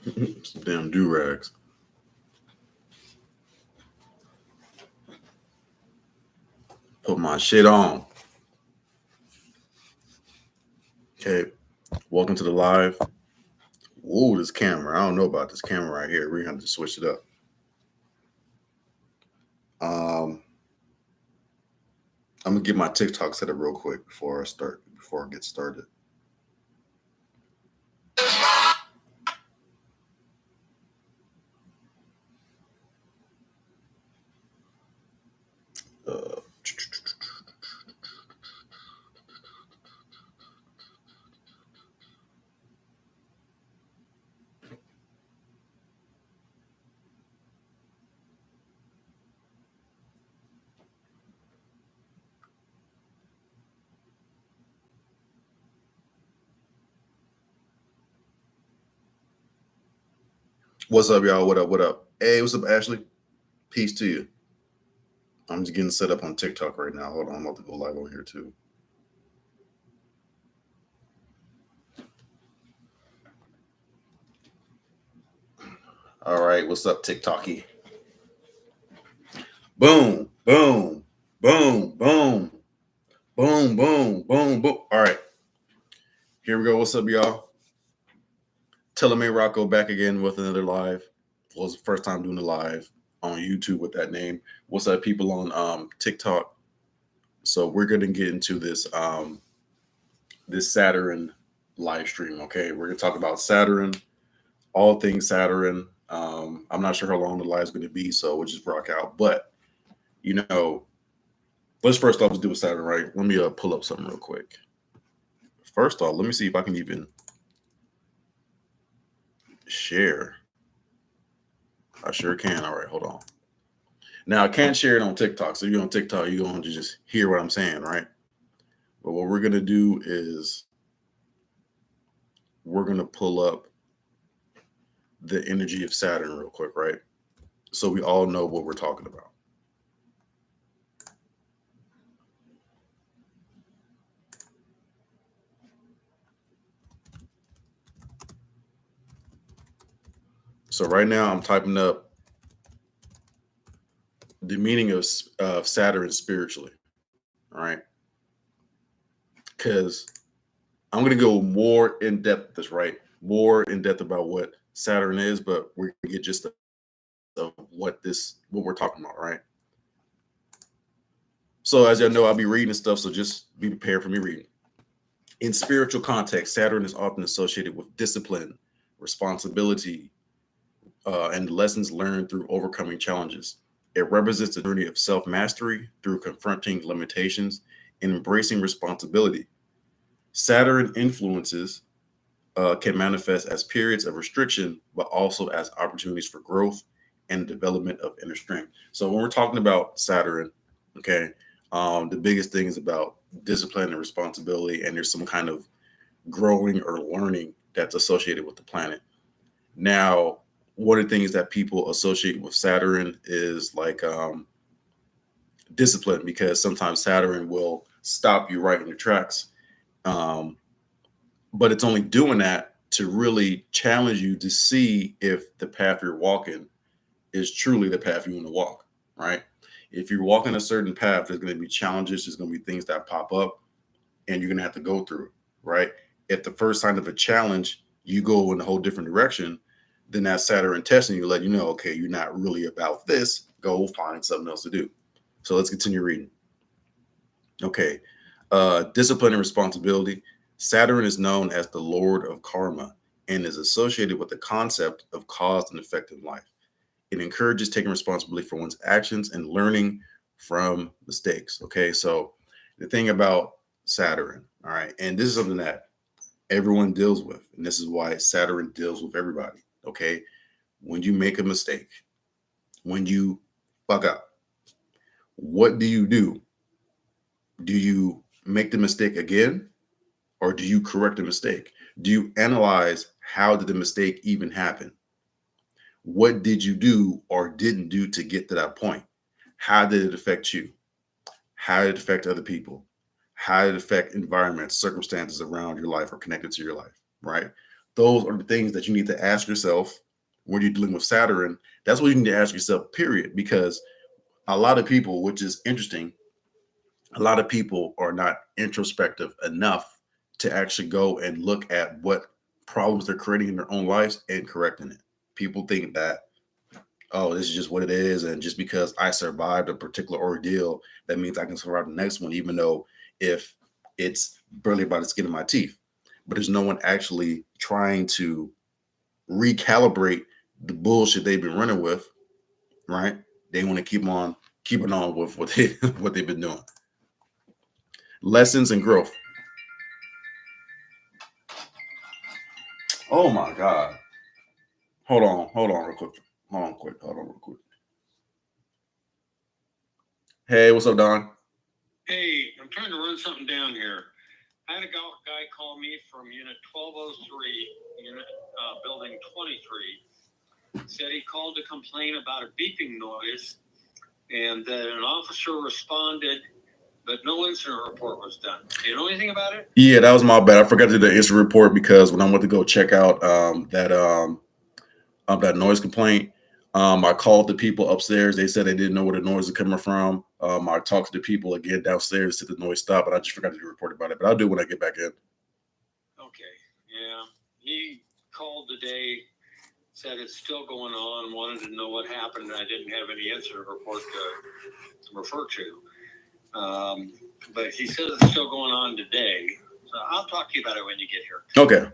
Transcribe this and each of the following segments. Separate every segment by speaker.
Speaker 1: Some damn do-rags. Put my shit on. Okay. Welcome to the live. Whoa, this camera. I don't know about this camera right here. We're going to switch it up. I'm going to get my TikTok set up real quick before I get started. What's up, y'all? What up? What up? Hey, what's up, Ashley? Peace to you. I'm just getting set up on TikTok right now. Hold on, I'm about to go live over here too. All right, what's up, TikToky? Boom, boom, boom, boom, boom, boom, boom, boom. All right, here we go. What's up, y'all? Teleme Rocco back again with another live. Well, it's the first time doing a live on YouTube with that name. What's up, people on TikTok? So we're gonna get into this this Saturn live stream. Okay, we're gonna talk about Saturn, all things Saturn. I'm not sure how long the live is going to be, so we'll just rock out. But you know, let's first off do a Saturn, right? Let me pull up something real quick. First off, let me see if I can even share. I sure can. All right, hold on. Now I can't share it on TikTok, so you're on TikTok, you're going to just hear what I'm saying, right? But what we're going to do is we're going to pull up the energy of Saturn real quick, right? So we all know what we're talking about. So right now I'm typing up the meaning of Saturn spiritually, all right? Because I'm going to go more in depth with this, right? More in depth about what Saturn is, but we're going to get just of what we're talking about, right? So as y'all know, I'll be reading stuff, so just be prepared for me reading. In spiritual context, Saturn is often associated with discipline, responsibility, and lessons learned through overcoming challenges. It represents a journey of self-mastery through confronting limitations and embracing responsibility. Saturn influences can manifest as periods of restriction, but also as opportunities for growth and development of inner strength. So when we're talking about Saturn, okay, the biggest thing is about discipline and responsibility, and there's some kind of growing or learning that's associated with the planet. Now, one of the things that people associate with Saturn is like discipline, because sometimes Saturn will stop you right in your tracks. But it's only doing that to really challenge you to see if the path you're walking is truly the path you want to walk, right? If you're walking a certain path, there's going to be challenges, there's going to be things that pop up, and you're going to have to go through, right? If the first sign of a challenge, you go in a whole different direction, then that Saturn testing you, let you know, okay, you're not really about this, go find something else to do. So let's continue reading. Okay, discipline and responsibility. Saturn is known as the Lord of Karma and is associated with the concept of cause and effect in life. It encourages taking responsibility for one's actions and learning from mistakes. Okay, so the thing about Saturn, all right, and this is something that everyone deals with, and this is why Saturn deals with everybody. Okay, when you make a mistake, when you fuck up, what do you do? Do you make the mistake again, or do you correct the mistake? Do you analyze how did the mistake even happen? What did you do or didn't do to get to that point? How did it affect you? How did it affect other people? How did it affect environments, circumstances around your life or connected to your life, right? those are the things that you need to ask yourself when you're dealing with Saturn. That's what you need to ask yourself, period. Because a lot of people, which is interesting, a lot of people are not introspective enough to actually go and look at what problems they're creating in their own lives and correcting it. People think that, oh, this is just what it is. And just because I survived a particular ordeal, that means I can survive the next one, even though if it's barely by the skin of my teeth. But there's no one actually trying to recalibrate the bullshit they've been running with, right? They want to keeping on with what they've been doing. Lessons and growth. Oh my God. Hold on real quick. Hold on real quick. Hey, what's up, Don?
Speaker 2: Hey, I'm trying to run something down here. I had a guy call me from unit 1203, unit building 23. Said he called to complain about a beeping noise and that an officer responded, but no incident report was done. Do you know anything about it?
Speaker 1: Yeah, that was my bad. I forgot to do the incident report because when I went to go check out that noise complaint, I called the people upstairs. They said they didn't know where the noise was coming from. I talked to the people again downstairs to the noise stop, but I just forgot to report about it. But I'll do it when I get back in.
Speaker 2: Okay, yeah. He called today, said it's still going on, wanted to know what happened. I didn't have any incident report to refer to. But he says it's still going on today. So I'll talk to you about it when you get here.
Speaker 1: Okay.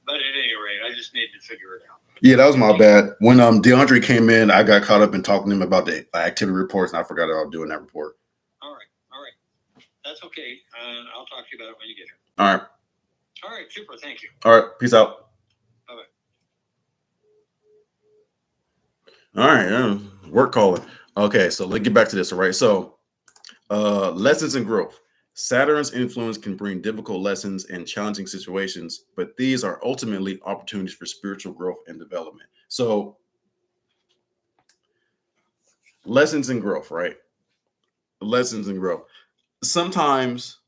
Speaker 2: But at any rate, I just needed to figure it out.
Speaker 1: Yeah, that was my bad. When DeAndre came in, I got caught up in talking to him about the activity reports, and I forgot about doing that report.
Speaker 2: All right. That's okay. I'll talk to you about it when you get here.
Speaker 1: All
Speaker 2: right, super. Thank you.
Speaker 1: All right, peace out.
Speaker 2: Bye-bye.
Speaker 1: All right, work calling. Okay, so let's get back to this. All right, so lessons and growth. Saturn's influence can bring difficult lessons and challenging situations, but these are ultimately opportunities for spiritual growth and development. So, lessons and growth, right? Lessons and growth. Sometimes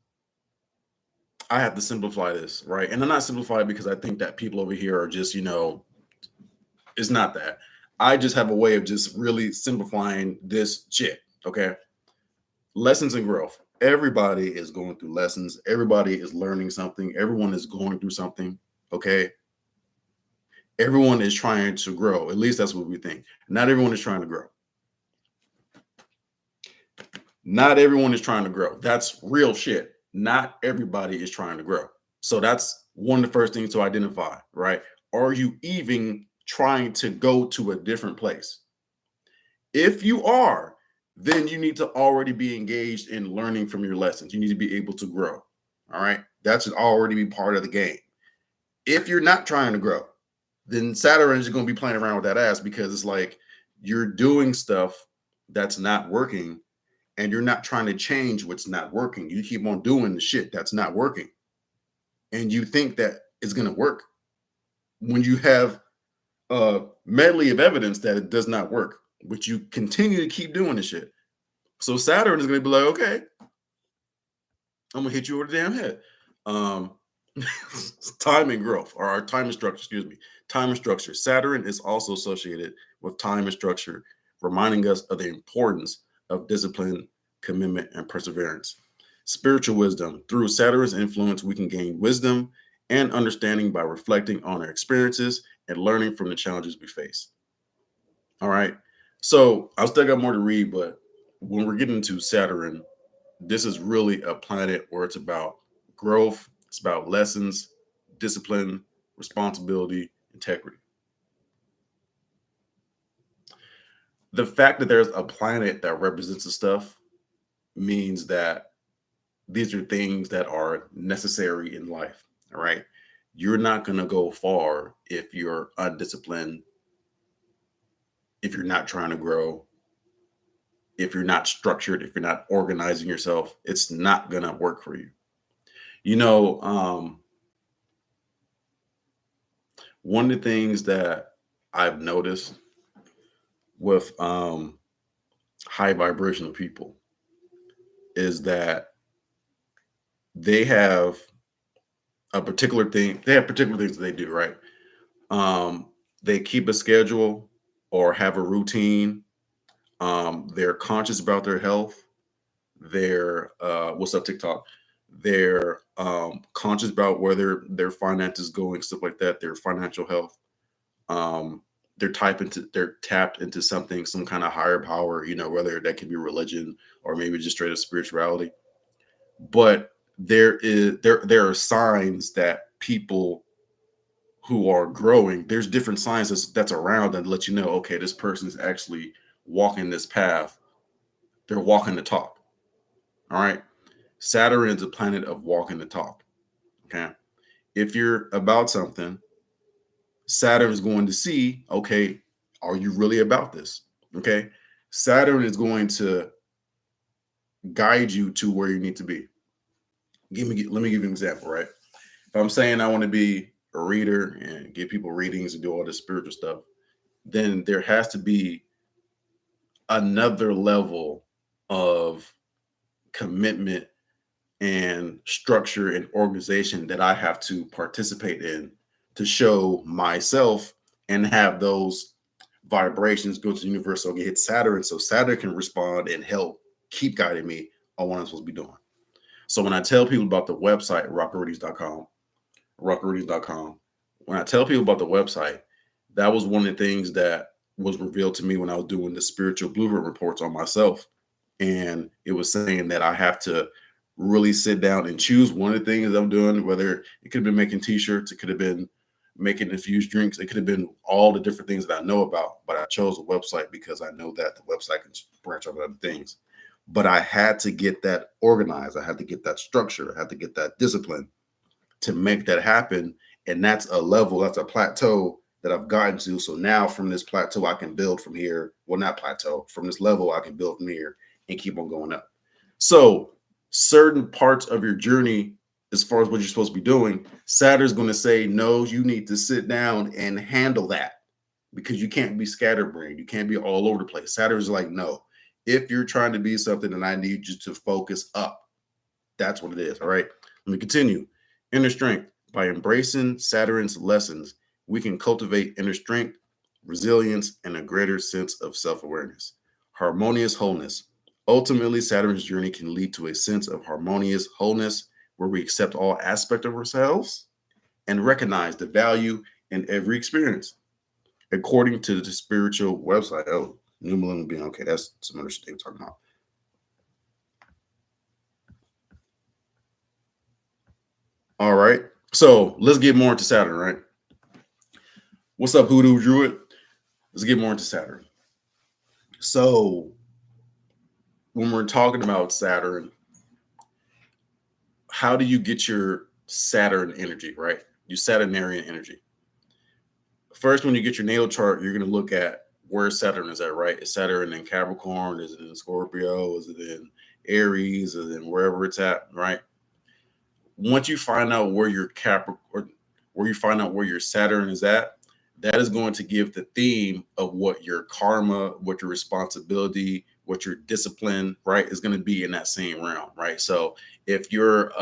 Speaker 1: I have to simplify this, right? And I'm not simplifying because I think that people over here are just, it's not that. I just have a way of just really simplifying this shit, okay? Lessons and growth. Everybody is going through lessons. Everybody is learning something. Everyone is going through something, okay? Everyone is trying to grow. At least that's what we think. Not everyone is trying to grow. Not everyone is trying to grow. That's real shit. Not everybody is trying to grow. So that's one of the first things to identify, right? Are you even trying to go to a different place? If you are, then you need to already be engaged in learning from your lessons. You need to be able to grow. All right. That should already be part of the game. If you're not trying to grow, then Saturn is going to be playing around with that ass because it's like you're doing stuff that's not working and you're not trying to change what's not working. You keep on doing the shit that's not working. And you think that it's going to work when you have a medley of evidence that it does not work, but you continue to keep doing the shit. So Saturn is going to be like, okay, I'm going to hit you over the damn head. Time and growth, or our time and structure, excuse me. Time and structure. Saturn is also associated with time and structure, reminding us of the importance of discipline, commitment, and perseverance. Spiritual wisdom. Through Saturn's influence, we can gain wisdom and understanding by reflecting on our experiences and learning from the challenges we face. All right. So I still got more to read, but when we're getting to Saturn, this is really a planet where it's about growth, it's about lessons, discipline, responsibility, integrity. The fact that there's a planet that represents the stuff means that these are things that are necessary in life. All right. You're not going to go far if you're undisciplined, if you're not trying to grow, if you're not structured, if you're not organizing yourself. It's not going to work for you. One of the things that I've noticed with high vibrational people is that they have a particular thing. They have particular things that they do, right? They keep a schedule or have a routine. They're conscious about their health. They're what's up TikTok? They're conscious about where their finances going, stuff like that. Their financial health. Um, they're tapped into something, some kind of higher power. Whether that can be religion or maybe just straight up spirituality. But there are signs that people who are growing, there's different signs that's around that let you know, okay, this person's actually walking this path. They're walking the talk. All right. Saturn is a planet of walking the talk. Okay. If you're about something, Saturn is going to see, okay, are you really about this? Okay. Saturn is going to guide you to where you need to be. Let me give you an example, right? If I'm saying I want to be a reader and give people readings and do all this spiritual stuff, then there has to be another level of commitment and structure and organization that I have to participate in to show myself and have those vibrations go to the universe. So hit Saturn so Saturn can respond and help keep guiding me on what I'm supposed to be doing. So when I tell people about the website, rockerooties.com, when I tell people about the website, that was one of the things that was revealed to me when I was doing the spiritual blueprint reports on myself. And it was saying that I have to really sit down and choose one of the things I'm doing, whether it could have been making t-shirts, it could have been making infused drinks, it could have been all the different things that I know about. But I chose a website because I know that the website can branch off other things. But I had to get that organized. I had to get that structure. I had to get that discipline to make that happen. And that's a level, that's a plateau that I've gotten to. So now from this plateau, I can build from here. Well, not plateau. From this level, I can build from here and keep on going up. So certain parts of your journey, as far as what you're supposed to be doing, Saturn's going to say, no, you need to sit down and handle that because you can't be scatterbrained. You can't be all over the place. Saturn's like, no, if you're trying to be something, then I need you to focus up. That's what it is. All right. Let me continue. Inner strength. By embracing Saturn's lessons, we can cultivate inner strength, resilience, and a greater sense of self-awareness. Harmonious wholeness. Ultimately, Saturn's journey can lead to a sense of harmonious wholeness where we accept all aspects of ourselves and recognize the value in every experience. According to the spiritual website, New Millennium Being, okay, that's some other shit they were talking about. All right. So let's get more into Saturn, right? What's up, Hoodoo Druid? Let's get more into Saturn. So when we're talking about Saturn, how do you get your Saturn energy, right? Your Saturnarian energy. First, when you get your natal chart, you're going to look at where Saturn is at, right? Is Saturn in Capricorn? Is it in Scorpio? Is it in Aries? Is it in wherever it's at, right? Once you find out where your Capricorn, where you find out where your Saturn is at, that is going to give the theme of what your karma, what your responsibility, what your discipline, right, is going to be in that same realm, right? So if your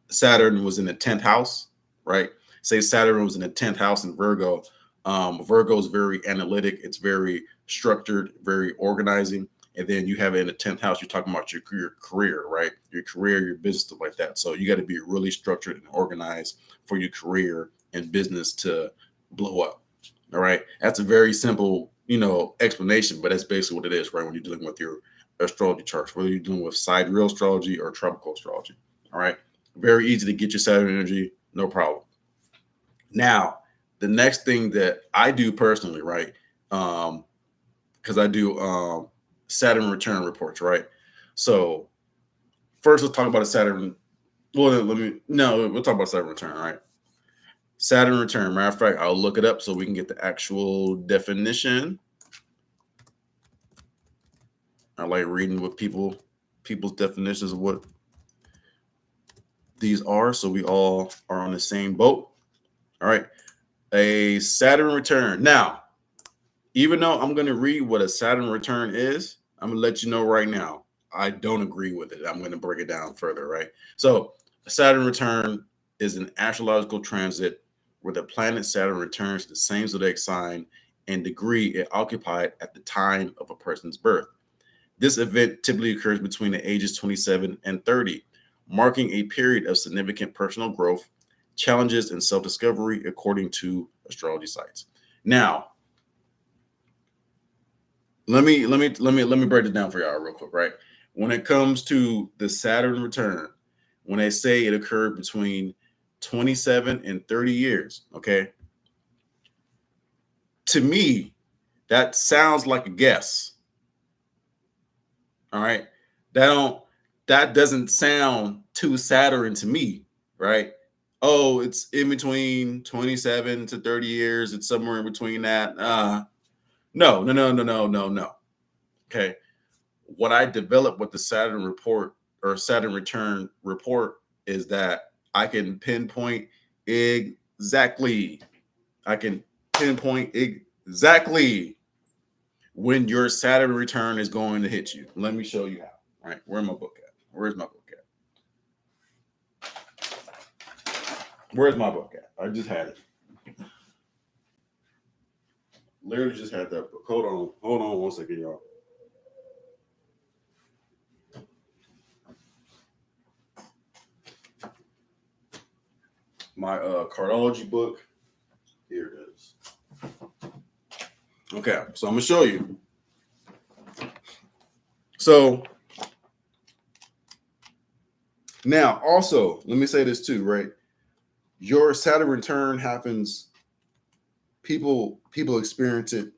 Speaker 1: Saturn was in the 10th house, right? Say Saturn was in the 10th house in Virgo. Virgo is very analytic. It's very structured, very organizing. And then you have it in the 10th house, you're talking about your career, right? Your career, your business, stuff like that. So you got to be really structured and organized for your career and business to blow up. All right. That's a very simple, explanation, but that's basically what it is, right? When you're dealing with your astrology charts, whether you're dealing with sidereal astrology or tropical astrology. All right. Very easy to get your Saturn energy, no problem. Now, the next thing that I do personally, right? Because I do Saturn return reports, right? So first, let's talk about a Saturn. Well, we'll talk about Saturn return, right? Saturn return. Matter of fact, I'll look it up so we can get the actual definition. I like reading what people's definitions of what these are, so we all are on the same boat. All right. A Saturn return. Now, even though I'm going to read what a Saturn return is, I'm going to let you know right now, I don't agree with it. I'm going to break it down further, right? So a Saturn return is an astrological transit where the planet Saturn returns to the same zodiac sign and degree it occupied at the time of a person's birth. This event typically occurs between the ages 27 and 30, marking a period of significant personal growth, challenges, and self-discovery, according to astrology sites. Now, let me break it down for y'all real quick, right? When it comes to the Saturn return, when they say it occurred between 27 and 30 years, okay? To me, that sounds like a guess. All right. That doesn't sound too Saturn to me, right? Oh, it's in between 27 to 30 years. It's somewhere in between that. No. Okay. What I developed with the Saturn report or Saturn return report is that I can pinpoint exactly. I can pinpoint exactly when your Saturn return is going to hit you. Let me show you how. All right, where's my book at? Where's my book at? Where's my book at? I just had it. Literally just had that book. Hold on 1 second, y'all. My cardology book. Here it is. Okay, so I'm gonna show you. So now, also, let me say this too, right? Your Saturn return happens. People experience it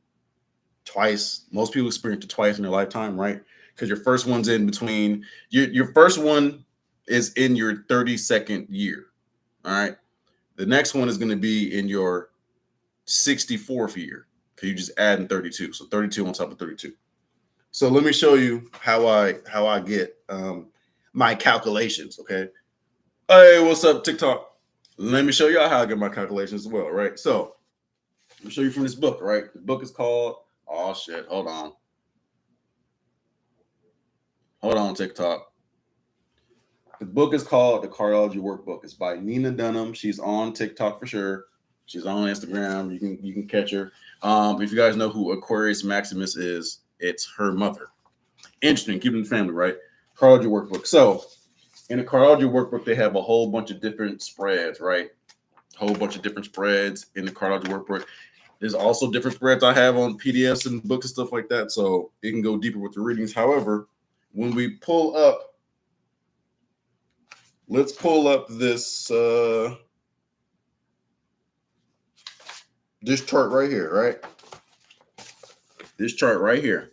Speaker 1: twice. Most people experience it twice in their lifetime, right? Because your first one's in between. Your first one is in your 32nd year. All right. The next one is going to be in your 64th year. Because you just add in 32. So 32 on top of 32. So let me show you how I get my calculations. Okay. Hey, what's up, TikTok? Let me show y'all how I get my calculations as well, right? So let me show you from this book, right? The book is called, oh shit, hold on, TikTok. The book is called The Cardology Workbook. It's by Nina Dunham. She's on TikTok for sure. She's on Instagram. You can catch her. If you guys know who Aquarius Maximus is, it's her mother. Interesting, keep it in the family, right? Cardology Workbook. So in the Cardology Workbook, they have a whole bunch of different spreads, right? A whole bunch of different spreads in the Cardology Workbook. There's also different spreads I have on PDFs and books and stuff like that, so it can go deeper with the readings. However, when we pull up, let's pull up this this chart right here, right? This chart right here.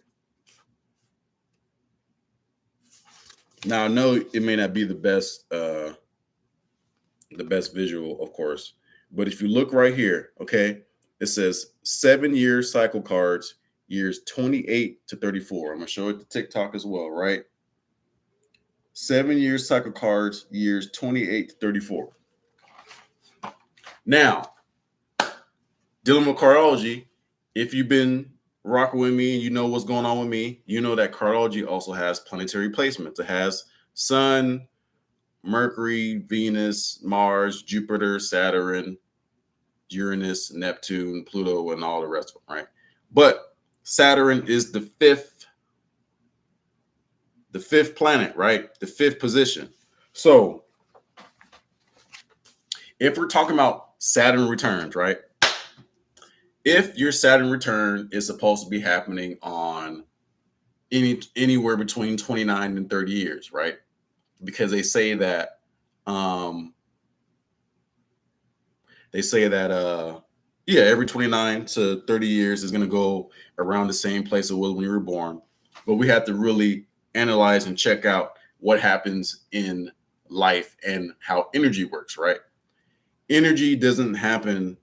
Speaker 1: Now I know it may not be the best visual, of course, but if you look right here, okay, it says 7-year cycle cards, years 28 to 34. I'm gonna show it to TikTok as well, right? 7-year cycle cards, years 28 to 34. Now, dealing with cardology, if you've been rocking with me and you know what's going on with me, you know that cardology also has planetary placements. It has Sun, Mercury, Venus, Mars, Jupiter, Saturn, Uranus, Neptune, Pluto, and all the rest of them, right? But Saturn is the fifth planet, right? The fifth position. So if we're talking about Saturn returns, right? If your Saturn return is supposed to be happening on anywhere between 29 and 30 years, right? Because they say that every 29 to 30 years is going to go around the same place it was when you were born. But we have to really analyze and check out what happens in life and how energy works, right? Energy doesn't happen.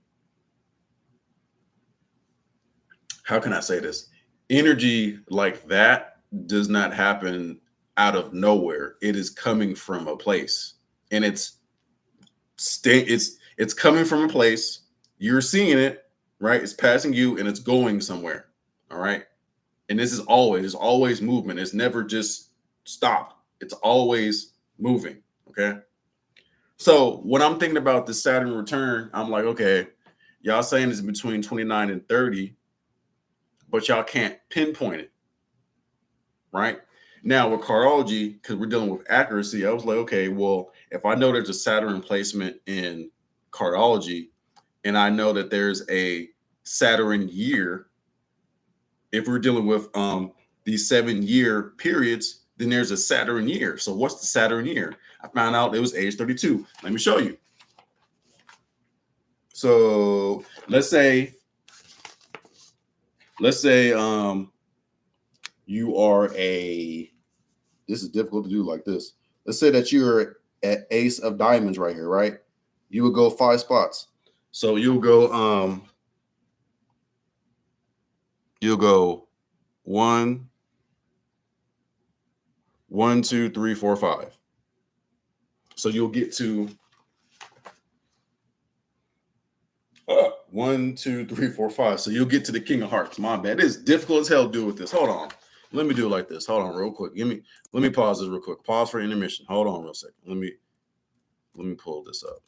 Speaker 1: How can I say this? Energy like that does not happen out of nowhere. It is coming from a place, and it's coming from a place. You're seeing it, right? It's passing you, and it's going somewhere. All right, and this is always movement. It's never just stopped. It's always moving. Okay, So when I'm thinking about the Saturn return, I'm like, okay, y'all saying it's between 29 and 30, but y'all can't pinpoint it, right? Now with cardology, because we're dealing with accuracy, I was like, okay, well, if I know there's a Saturn placement in cardology, and I know that there's a Saturn year, if we're dealing with these 7-year periods, then there's a Saturn year. So what's the Saturn year? I found out it was age 32. Let me show you. So let's say you are a, this is difficult to do like this. Let's say that you're at ace of diamonds right here, right? You would go 5 spots. So you'll go 1, 1, 2, 3, 4, 5. So you'll get to 1, 2, 3, 4, 5. So you'll get to the King of Hearts. My bad. It is difficult as hell to do with this. Hold on. Let me do it like this. Hold on, real quick. Let me pause this real quick. Pause for intermission. Hold on, real second. Let me pull this up.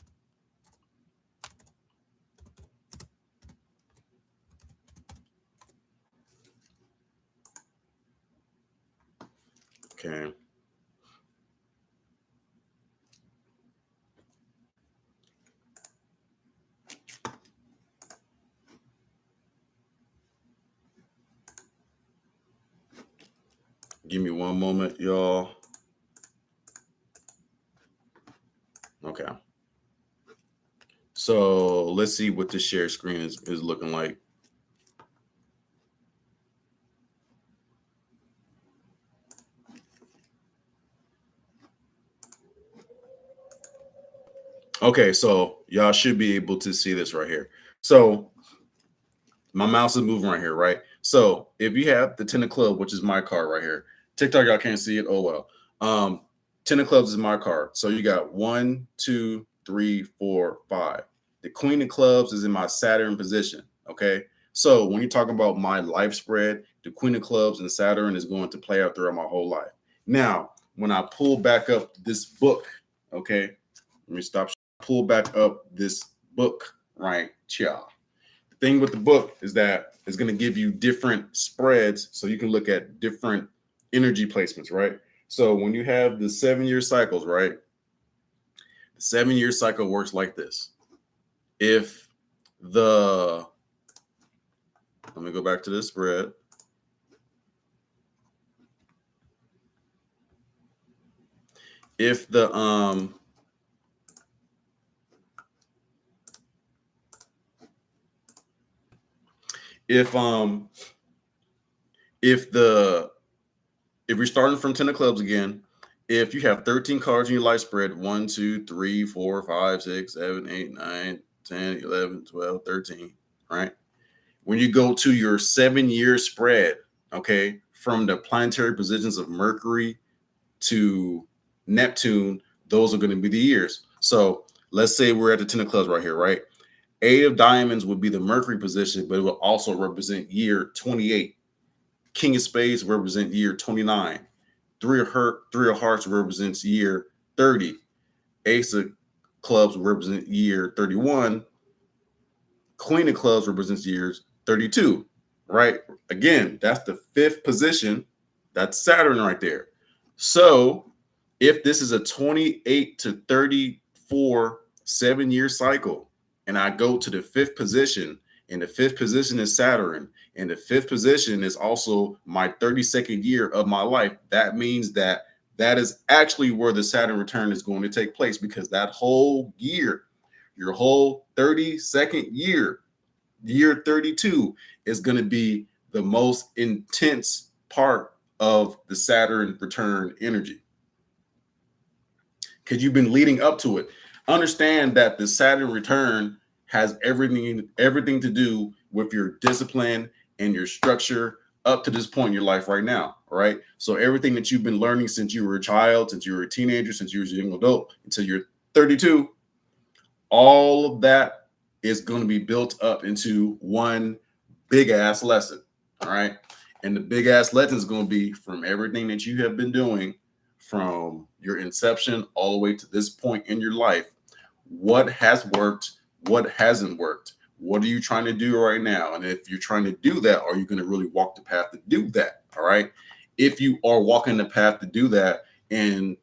Speaker 1: Okay. Give me one moment, y'all. Okay. So let's see what the share screen is looking like. Okay, so y'all should be able to see this right here. So my mouse is moving right here, right? So if you have the 10 of club, which is my card right here, TikTok, y'all can't see it. Oh well. 10 of clubs is my card. So you got 1, 2, 3, 4, 5. The queen of clubs is in my Saturn position. Okay. So when you're talking about my life spread, the queen of clubs and Saturn is going to play out throughout my whole life. Now, when I pull back up this book, okay, let me stop. Pull back up this book right here. The thing with the book is that it's going to give you different spreads so you can look at different energy placements, right? So when you have the 7-year cycles, right? The 7-year cycle works like this. If the, let me go back to this spread. If the if we're starting from 10 of clubs again, if you have 13 cards in your life spread, 1, 2, 3, 4, 5, 6, 7, 8, 9, 10, 11, 12, 13, right? When you go to your 7-year spread, okay, from the planetary positions of Mercury to Neptune, those are going to be the years. So let's say we're at the 10 of clubs right here, right? 8 of diamonds would be the Mercury position, but it will also represent year 28. King of spades represent year 29. 3 of hearts represents year 30. Ace of clubs represent year 31. Queen of clubs represents years 32, right? Again, that's the 5th position. That's Saturn right there. So if this is a 28 to 34 7-year cycle, and I go to the 5th position, and the 5th position is Saturn, and the 5th position is also my 32nd year of my life, that means that is actually where the Saturn return is going to take place, because that whole year, your whole 32nd year, year 32, is going to be the most intense part of the Saturn return energy, because you've been leading up to it. Understand that the Saturn return has everything to do with your discipline and your structure up to this point in your life right now. All right. So everything that you've been learning since you were a child, since you were a teenager, since you were a young adult, until you're 32, all of that is going to be built up into one big ass lesson. All right. And the big ass lesson is going to be from everything that you have been doing from your inception all the way to this point in your life. what has worked, what hasn't worked. What are you trying to do right now? And if you're trying to do that, are you going to really walk the path to do that? All right. If you are walking the path to do that and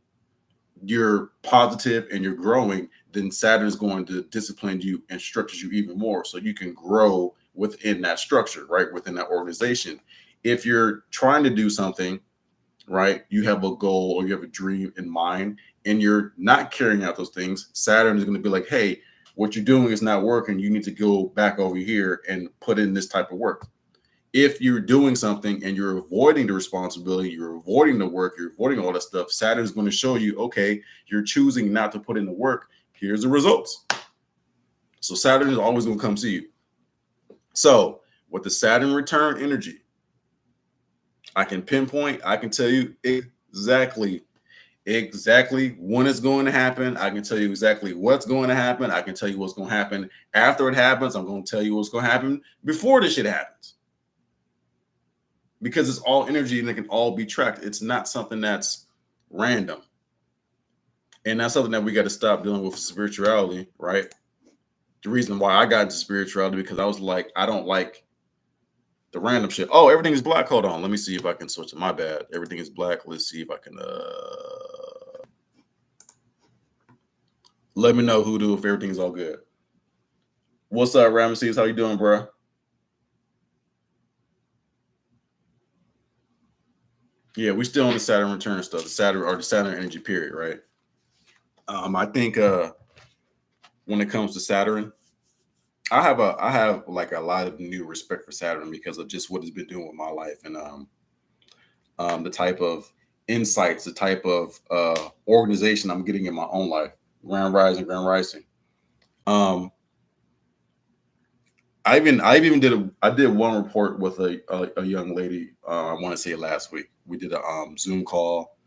Speaker 1: you're positive and you're growing, then Saturn is going to discipline you and structure you even more so you can grow within that structure, right? Within that organization. If you're trying to do something, right, you have a goal or you have a dream in mind and you're not carrying out those things, Saturn is going to be like, hey, what you're doing is not working. You need to go back over here and put in this type of work. If you're doing something and you're avoiding the responsibility, you're avoiding the work, you're avoiding all that stuff, Saturn's going to show you, okay, you're choosing not to put in the work. Here's the results. So Saturn is always going to come see you. So with the Saturn return energy, I can pinpoint, I can tell you exactly when it's going to happen. I can tell you exactly what's going to happen. I can tell you what's going to happen after it happens. I'm going to tell you what's going to happen before this shit happens. Because it's all energy and it can all be tracked. It's not something that's random. And that's something that we got to stop dealing with spirituality, right? The reason why I got into spirituality, because I was like, I don't like the random shit. Oh, everything is black. Hold on. Let me see if I can switch it. My bad. Everything is black. Let's see if I can let me know, Hoodoo, if everything's all good. What's up, Ramesses? How you doing, bro? Yeah, we still on the Saturn return stuff, the Saturn energy period, right? I think when it comes to Saturn, I have like a lot of new respect for Saturn because of just what it's been doing with my life and the type of insights, the type of organization I'm getting in my own life. Grand Rising. I did one report with a young lady. I want to say last week. We did a Zoom call.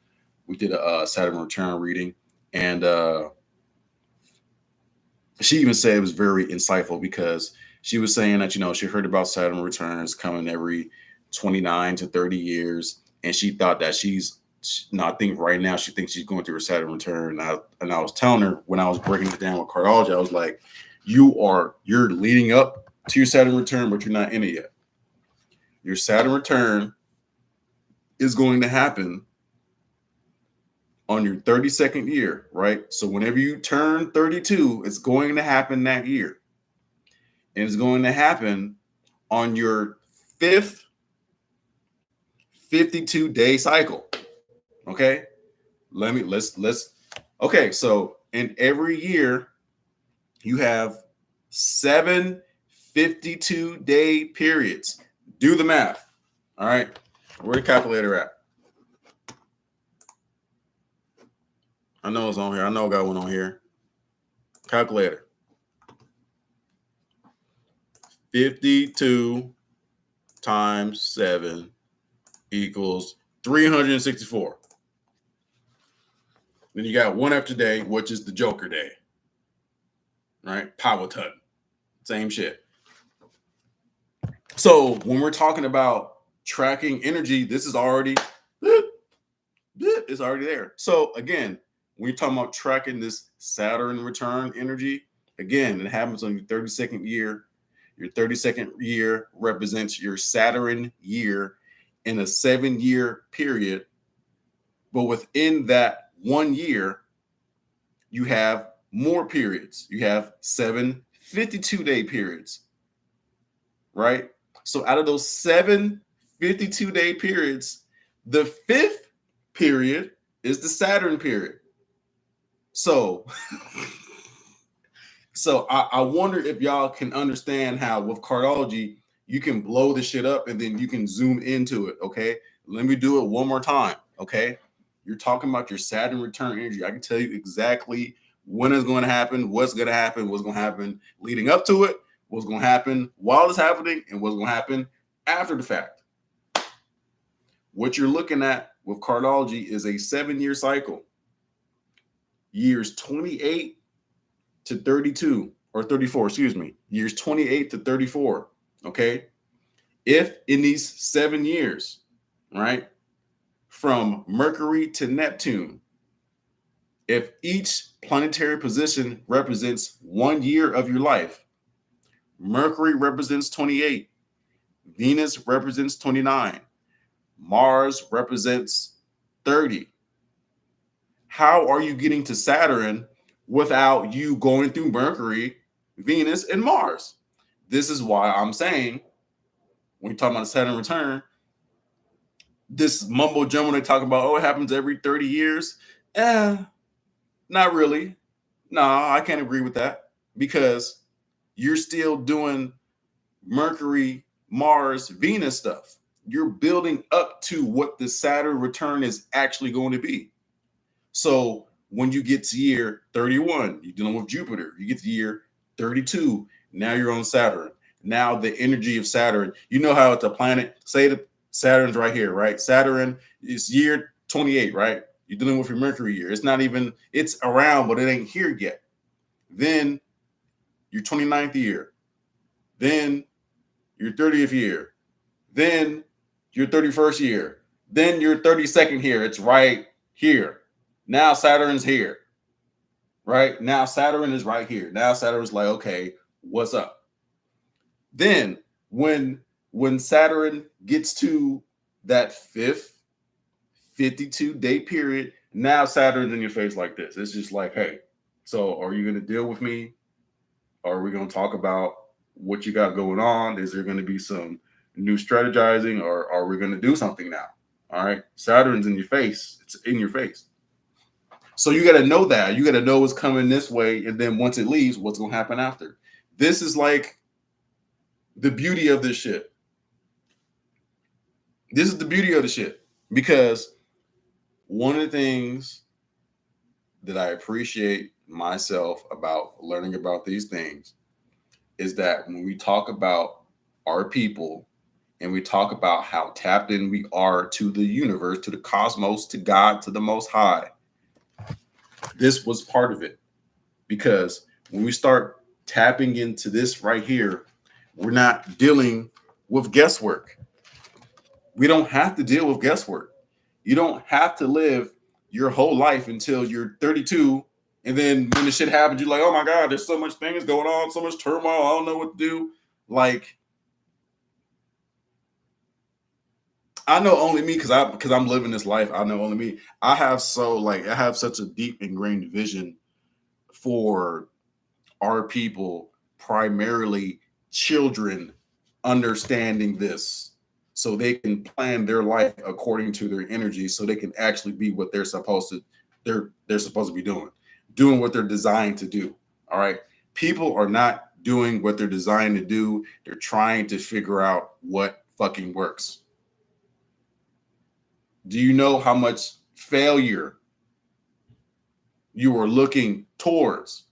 Speaker 1: We did a Saturn return reading, and she even said it was very insightful because she was saying that she heard about Saturn returns coming every 29 to 30 years, and she thought that I think right now she thinks she's going through a Saturn return. And I was telling her when I was breaking it down with cardiology, I was like, you're leading up to your Saturn return, but you're not in it yet. Your Saturn return is going to happen on your 32nd year, right? So whenever you turn 32, it's going to happen that year. And it's going to happen on your fifth 52-day cycle. Okay? Okay, so in every year, you have 7 52-day periods. Do the math. All right. Where the calculator at? I know it's on here. I know I got one on here. Calculator. 52 times 7 equals 364. Then you got one extra day, which is the Joker day. Right? Powhatan. Same shit. So when we're talking about tracking energy, this is already it's already there. So again, when you're talking about tracking this Saturn return energy, again, it happens on your 32nd year. Your 32nd year represents your Saturn year in a 7-year period. But within that 1 year, you have more periods. You have 7 52-day periods, right? So out of those 7 52-day periods, the 5th period is the Saturn period. So I wonder if y'all can understand how with cardiology, you can blow the shit up and then you can zoom into it, okay? Let me do it one more time, okay? You're talking about your Saturn return energy. I can tell you exactly when it's going to happen, what's going to happen leading up to it, what's going to happen while it's happening, and what's going to happen after the fact. What you're looking at with cardiology is a 7-year cycle. Years 28 to 32 or 34, excuse me, years 28 to 34. Okay. If in these 7 years, right, from Mercury to Neptune, If each planetary position represents 1 year of your life, Mercury represents 28, Venus represents 29, Mars represents 30. How are you getting to Saturn without you going through Mercury, Venus, and Mars? This is why I'm saying, when you're talking about the Saturn return, this mumbo jumbo they talk about, oh, it happens every 30 years. Not really. No, I can't agree with that, because you're still doing Mercury, Mars, Venus stuff. You're building up to what the Saturn return is actually going to be. So when you get to year 31, you're dealing with Jupiter. You get to year 32, now you're on Saturn. Now the energy of Saturn, you know how it's a planet, say the Saturn's right here, right? Saturn is year 28, right? You're dealing with your Mercury year. It's not even, it's around, but it ain't here yet. Then your 29th year. Then your 30th year. Then your 31st year. Then your 32nd year. It's right here. Now Saturn's here. Right? Now Saturn is right here. Now Saturn's like, okay, what's up? Then when Saturn gets to that fifth 52-day period, now Saturn's in your face like this. It's just like, hey, so are you going to deal with me? Are we going to talk about what you got going on? Is there going to be some new strategizing, or are we going to do something now? All right. Saturn's in your face. It's in your face. So you got to know that. You got to know what's coming this way. And then once it leaves, what's going to happen after? This is like the beauty of this shit. This is the beauty of the shit. Because one of the things that I appreciate myself about learning about these things is that when we talk about our people and we talk about how tapped in we are to the universe, to the cosmos, to God, to the Most High, this was part of it. Because when we start tapping into this right here, we're not dealing with guesswork. We don't have to deal with guesswork. You don't have to live your whole life until you're 32. And then when the shit happens, you're like, oh my God, there's so much things going on, so much turmoil. I don't know what to do. Like, I know only me, because I'm living this life. I know only me. I have such a deep ingrained vision for our people, primarily children, understanding this so they can plan their life according to their energy, so they can actually be what they're supposed to be doing what they're designed to do. All right. People are not doing what they're designed to do. They're trying to figure out what fucking works. Do you know how much failure you are looking towards?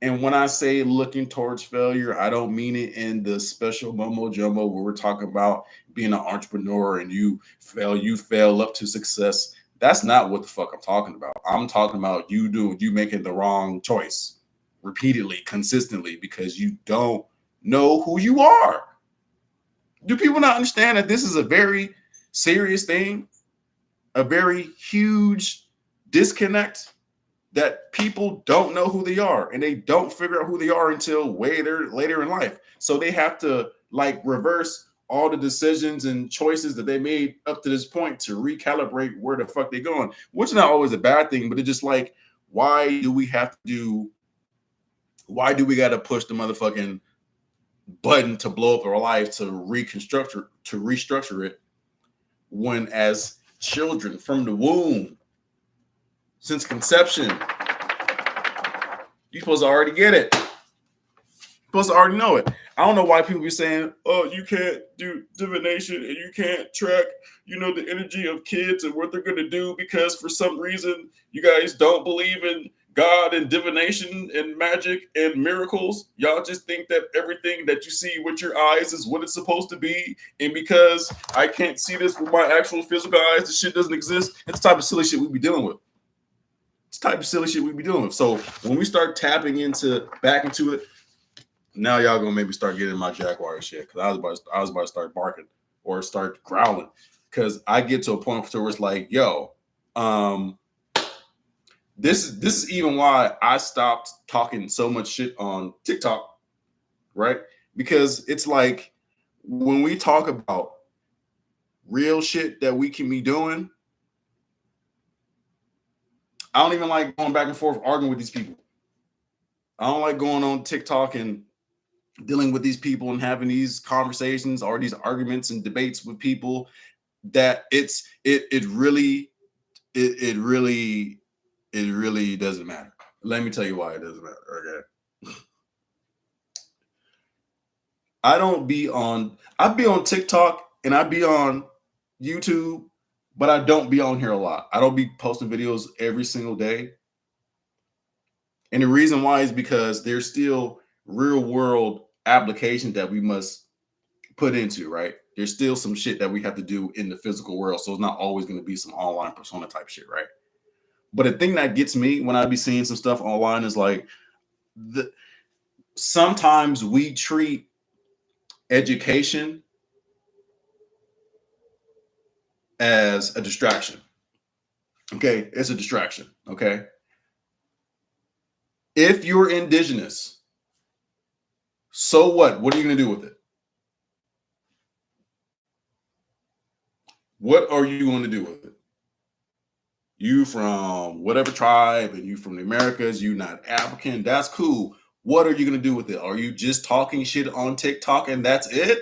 Speaker 1: And when I say looking towards failure, I don't mean it in the special mumbo jumbo where we're talking about being an entrepreneur and you fail up to success. That's not what the fuck I'm talking about. I'm talking about you making the wrong choice repeatedly, consistently, because you don't know who you are. Do people not understand that this is a very serious thing? A very huge disconnect? That people don't know who they are, and they don't figure out who they are until way later in life. So they have to like reverse all the decisions and choices that they made up to this point to recalibrate where the fuck they're going, which is not always a bad thing, but it's just like, why do we got to push the motherfucking button to blow up our life to restructure it when as children from the womb, since conception, you're supposed to already get it. You're supposed to already know it. I don't know why people be saying, oh, you can't do divination and you can't track, the energy of kids and what they're going to do because for some reason you guys don't believe in God and divination and magic and miracles. Y'all just think that everything that you see with your eyes is what it's supposed to be. And because I can't see this with my actual physical eyes, the shit doesn't exist. It's the type of silly shit we be dealing with. It's the type of silly shit we be doing. So when we start tapping back into it, now y'all gonna maybe start getting my Jaguar shit, because I was about to start barking or start growling, because I get to a point where it's like, yo, This is even why I stopped talking so much shit on TikTok, right? Because it's like when we talk about real shit that we can be doing, I don't even like going back and forth arguing with these people. I don't like going on TikTok and dealing with these people and having these conversations or these arguments and debates with people that it really doesn't matter. Let me tell you why it doesn't matter. Okay. I be on TikTok and I be on YouTube, but I don't be on here a lot. I don't be posting videos every single day. And the reason why is because there's still real world applications that we must put into, right? There's still some shit that we have to do in the physical world. So it's not always going to be some online persona type shit, right? But the thing that gets me when I be seeing some stuff online is like sometimes we treat education as a distraction. Okay, it's a distraction. Okay. If you're indigenous, so what? What are you going to do with it? What are you going to do with it? You from whatever tribe and you from the Americas, you not African, that's cool. What are you going to do with it? Are you just talking shit on TikTok and that's it?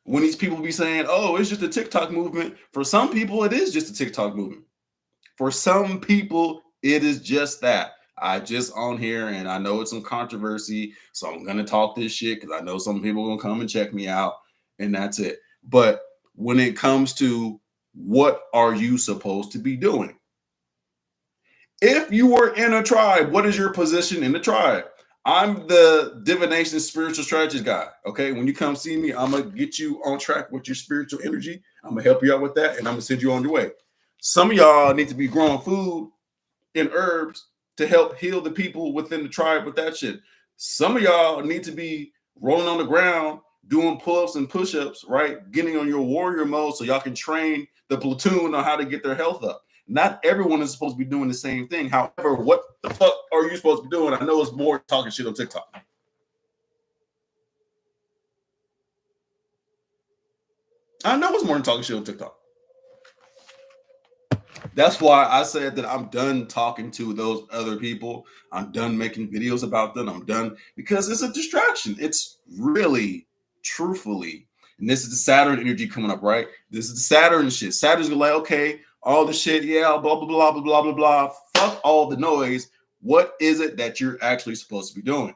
Speaker 1: When these people be saying, oh, it's just a TikTok movement, for some people, it is just a TikTok movement. For some people, it is just that. I just on here and I know it's some controversy, so I'm going to talk this shit because I know some people are going to come and check me out, and that's it. But when it comes to what are you supposed to be doing? If you were in a tribe, what is your position in the tribe? I'm the divination spiritual strategist guy. Okay. When you come see me, I'm going to get you on track with your spiritual energy. I'm going to help you out with that and I'm going to send you on your way. Some of y'all need to be growing food and herbs to help heal the people within the tribe with that shit. Some of y'all need to be rolling on the ground, doing pull-ups and push-ups, right? Getting on your warrior mode so y'all can train the platoon on how to get their health up. Not everyone is supposed to be doing the same thing. However, what the fuck are you supposed to be doing? I know it's more talking shit on TikTok. I know it's more than talking shit on TikTok. That's why I said that I'm done talking to those other people. I'm done making videos about them. I'm done because it's a distraction. It's really, truthfully, and this is the Saturn energy coming up, right? This is the Saturn shit. Saturn's like, okay, all the shit, yeah, blah, blah, blah, blah, blah, blah, blah. Fuck all the noise. What is it that you're actually supposed to be doing?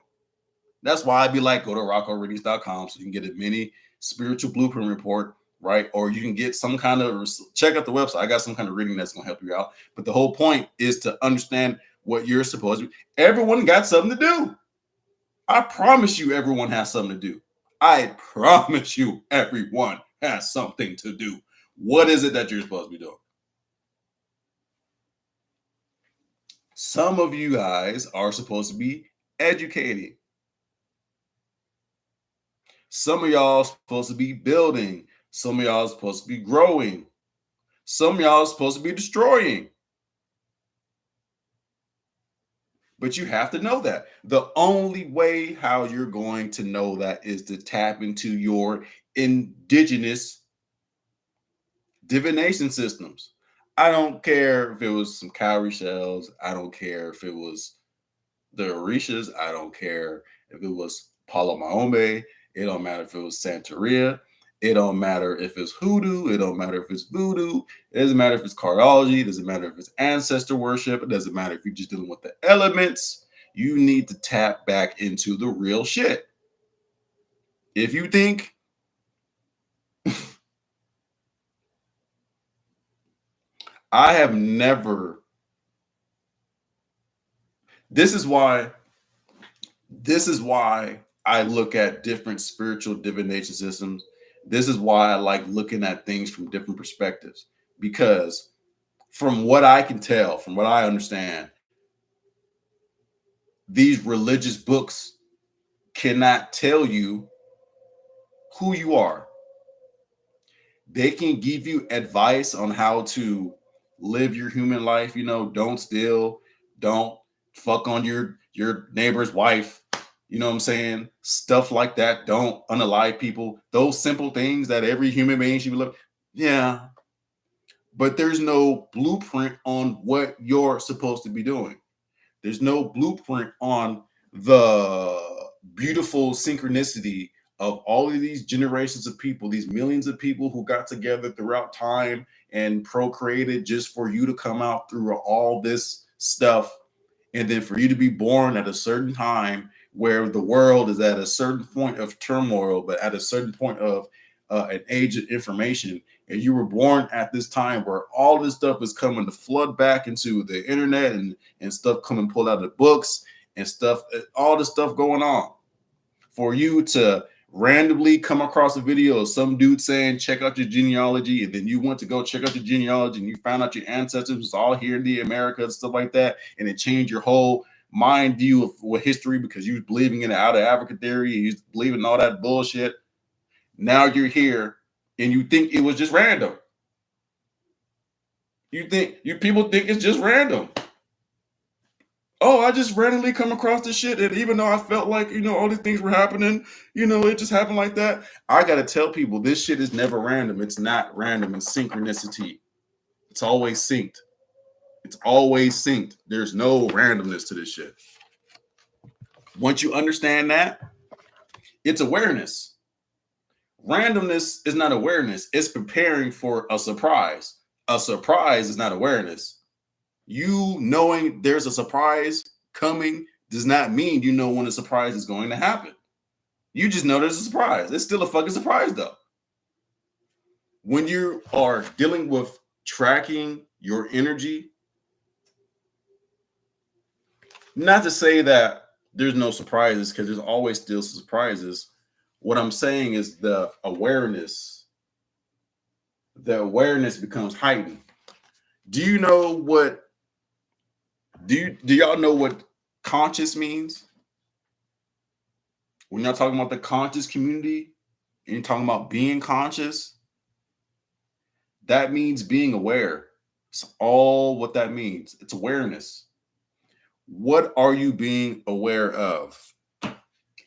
Speaker 1: That's why I'd be like, go to rockoreadings.com so you can get a mini spiritual blueprint report, right? Or you can get some kind of, check out the website. I got some kind of reading that's going to help you out. But the whole point is to understand what you're supposed to be. Everyone got something to do. I promise you everyone has something to do. I promise you everyone has something to do. What is it that you're supposed to be doing? Some of you guys are supposed to be educating. Some of y'all supposed to be building. Some of y'all supposed to be growing. Some of y'all supposed to be destroying. But you have to know that. The only way how you're going to know that is to tap into your indigenous divination systems. I don't care if it was some cowrie shells. I don't care if it was the Orishas. I don't care if it was Palo Maombe. It don't matter if it was Santeria. It don't matter if it's hoodoo. It don't matter if it's voodoo. It doesn't matter if it's cardiology. It doesn't matter if it's ancestor worship. It doesn't matter if you're just dealing with the elements. You need to tap back into the real shit. If you think I have never, this is why I look at different spiritual divination systems. This is why I like looking at things from different perspectives, because from what I can tell, from what I understand, these religious books cannot tell you who you are. They can give you advice on how to live your human life. Don't steal, don't fuck on your neighbor's wife. You know what I'm saying? Stuff like that. Don't unalive people. Those simple things that every human being should be living. Yeah, but there's no blueprint on what you're supposed to be doing. There's no blueprint on the beautiful synchronicity of all of these generations of people, these millions of people who got together throughout time and procreated just for you to come out through all this stuff. And then for you to be born at a certain time where the world is at a certain point of turmoil, but at a certain point of an age of information. And you were born at this time where all this stuff is coming to flood back into the internet and stuff coming pulled out of the books and stuff, all the stuff going on. For you to randomly come across a video of some dude saying, check out your genealogy, and then you went to go check out your genealogy and you found out your ancestors was all here in the America and stuff like that, and it changed your whole mind view of history because you was believing in the out of Africa theory and you was believing in all that bullshit. Now you're here and you think it was just random. People think it's just random. Oh, I just randomly come across this shit. And even though I felt like, all these things were happening, it just happened like that. I got to tell people this shit is never random. It's not random. It's synchronicity. It's always synced. It's always synced. There's no randomness to this shit. Once you understand that, it's awareness. Randomness is not awareness. It's preparing for a surprise. A surprise is not awareness. You knowing there's a surprise coming does not mean you know when a surprise is going to happen. You just know there's a surprise. It's still a fucking surprise, though. When you are dealing with tracking your energy, not to say that there's no surprises, because there's always still surprises. What I'm saying is the awareness becomes heightened. Do you know what? Do y'all know what conscious means? When y'all talking about the conscious community and you're talking about being conscious, that means being aware. It's all what that means. It's awareness. What are you being aware of?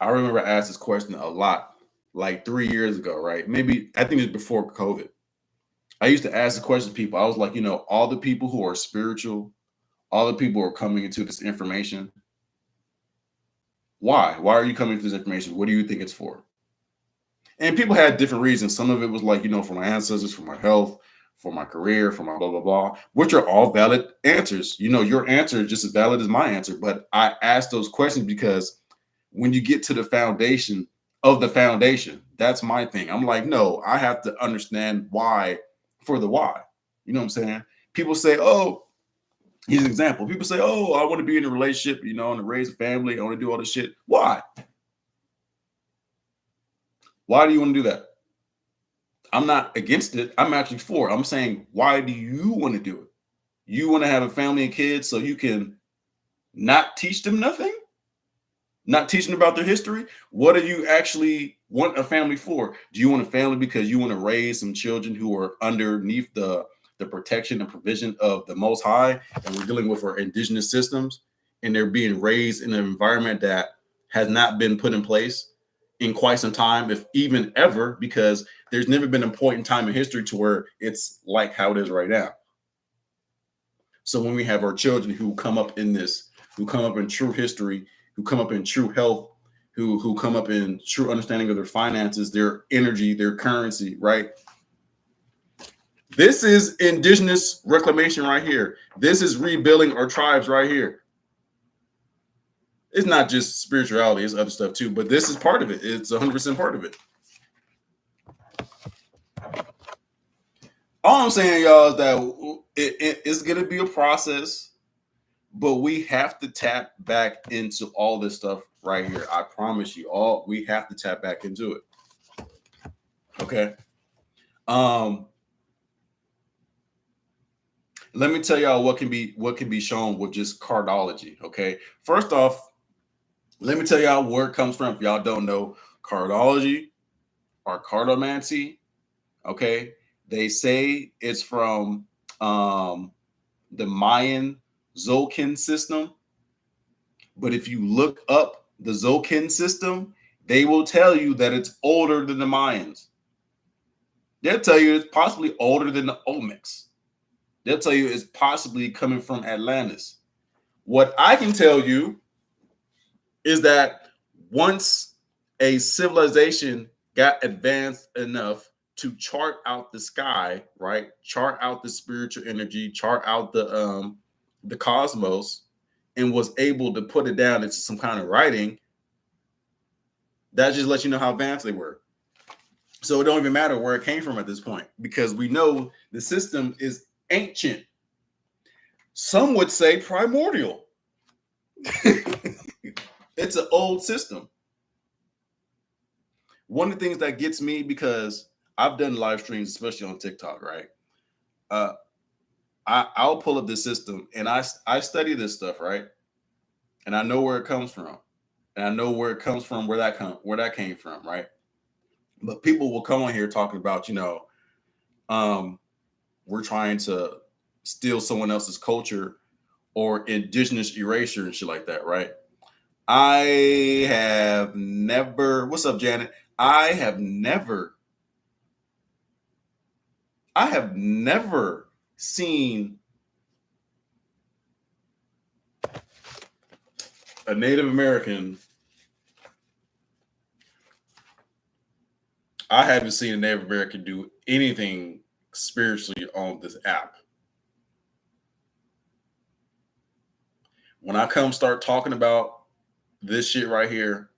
Speaker 1: I remember I asked this question a lot, like 3 years ago, right? Maybe, I think it was before COVID. I used to ask the question to people. I was like, all the people who are spiritual, all the people who are coming into this information, why? Why are you coming to this information? What do you think it's for? And people had different reasons. Some of it was like, for my ancestors, for my health, for my career, for my blah, blah, blah, which are all valid answers. Your answer is just as valid as my answer. But I asked those questions because when you get to the foundation of the foundation, that's my thing. I'm like, no, I have to understand why for the why. You know what I'm saying? People say, oh, here's an example. People say, oh, I want to be in a relationship, I want to raise a family. I want to do all this shit. Why? Why do you want to do that? I'm not against it. I'm actually for it. I'm saying, why do you want to do it? You want to have a family and kids so you can not teach them nothing? Not teaching about their history? What do you actually want a family for? Do you want a family because you want to raise some children who are underneath the protection and provision of the Most High, and we're dealing with our indigenous systems, and they're being raised in an environment that has not been put in place in quite some time, if even ever, because there's never been a point in time in history to where it's like how it is right now. So when we have our children who come up in this, who come up in true history, who come up in true health, who come up in true understanding of their finances, their energy, their currency, right? This is indigenous reclamation right here. This is rebuilding our tribes right here. It's not just spirituality, it's other stuff too, but this is part of it. It's 100% part of it. All I'm saying, y'all, is that it's going to be a process, but we have to tap back into all this stuff right here. I promise you, we have to tap back into it. Okay. Let me tell y'all what can be shown with just cardology. Okay. First off, let me tell y'all where it comes from. If y'all don't know, cardology or cardomancy. Okay. They say it's from the Mayan Zolkin system. But if you look up the Zolkin system, they will tell you that it's older than the Mayans. They'll tell you it's possibly older than the Olmecs. They'll tell you it's possibly coming from Atlantis. What I can tell you is that once a civilization got advanced enough to chart out the sky, right? Chart out the spiritual energy, chart out the cosmos, and was able to put it down into some kind of writing, that just lets you know how advanced they were. So it don't even matter where it came from at this point, because we know the system is ancient. Some would say primordial. It's an old system. One of the things that gets me, because I've done live streams, especially on TikTok, right? I'll pull up the system and I study this stuff, right? And I know where it comes from. And I know where it comes from, where that came from, right? But people will come on here talking about, we're trying to steal someone else's culture or indigenous erasure and shit like that, right? I have never, what's up, Janet? I have never seen a Native American. I haven't seen a Native American do anything spiritually on this app. When I come start talking about this shit right here,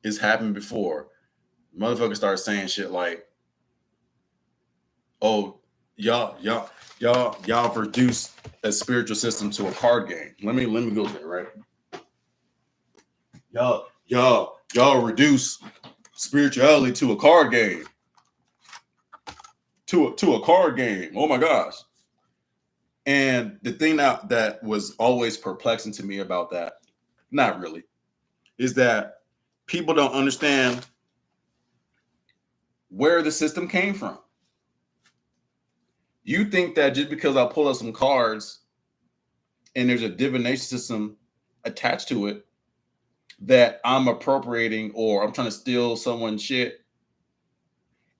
Speaker 1: it's happened before. Motherfuckers start saying shit like, "Oh, y'all reduce a spiritual system to a card game." Let me go there, right? Y'all reduce spirituality to a card game. To a card game. Oh my gosh. And the thing that was always perplexing to me about that, not really, is that people don't understand where the system came from. You think that just because I pull up some cards and there's a divination system attached to it, that I'm appropriating or I'm trying to steal someone's shit.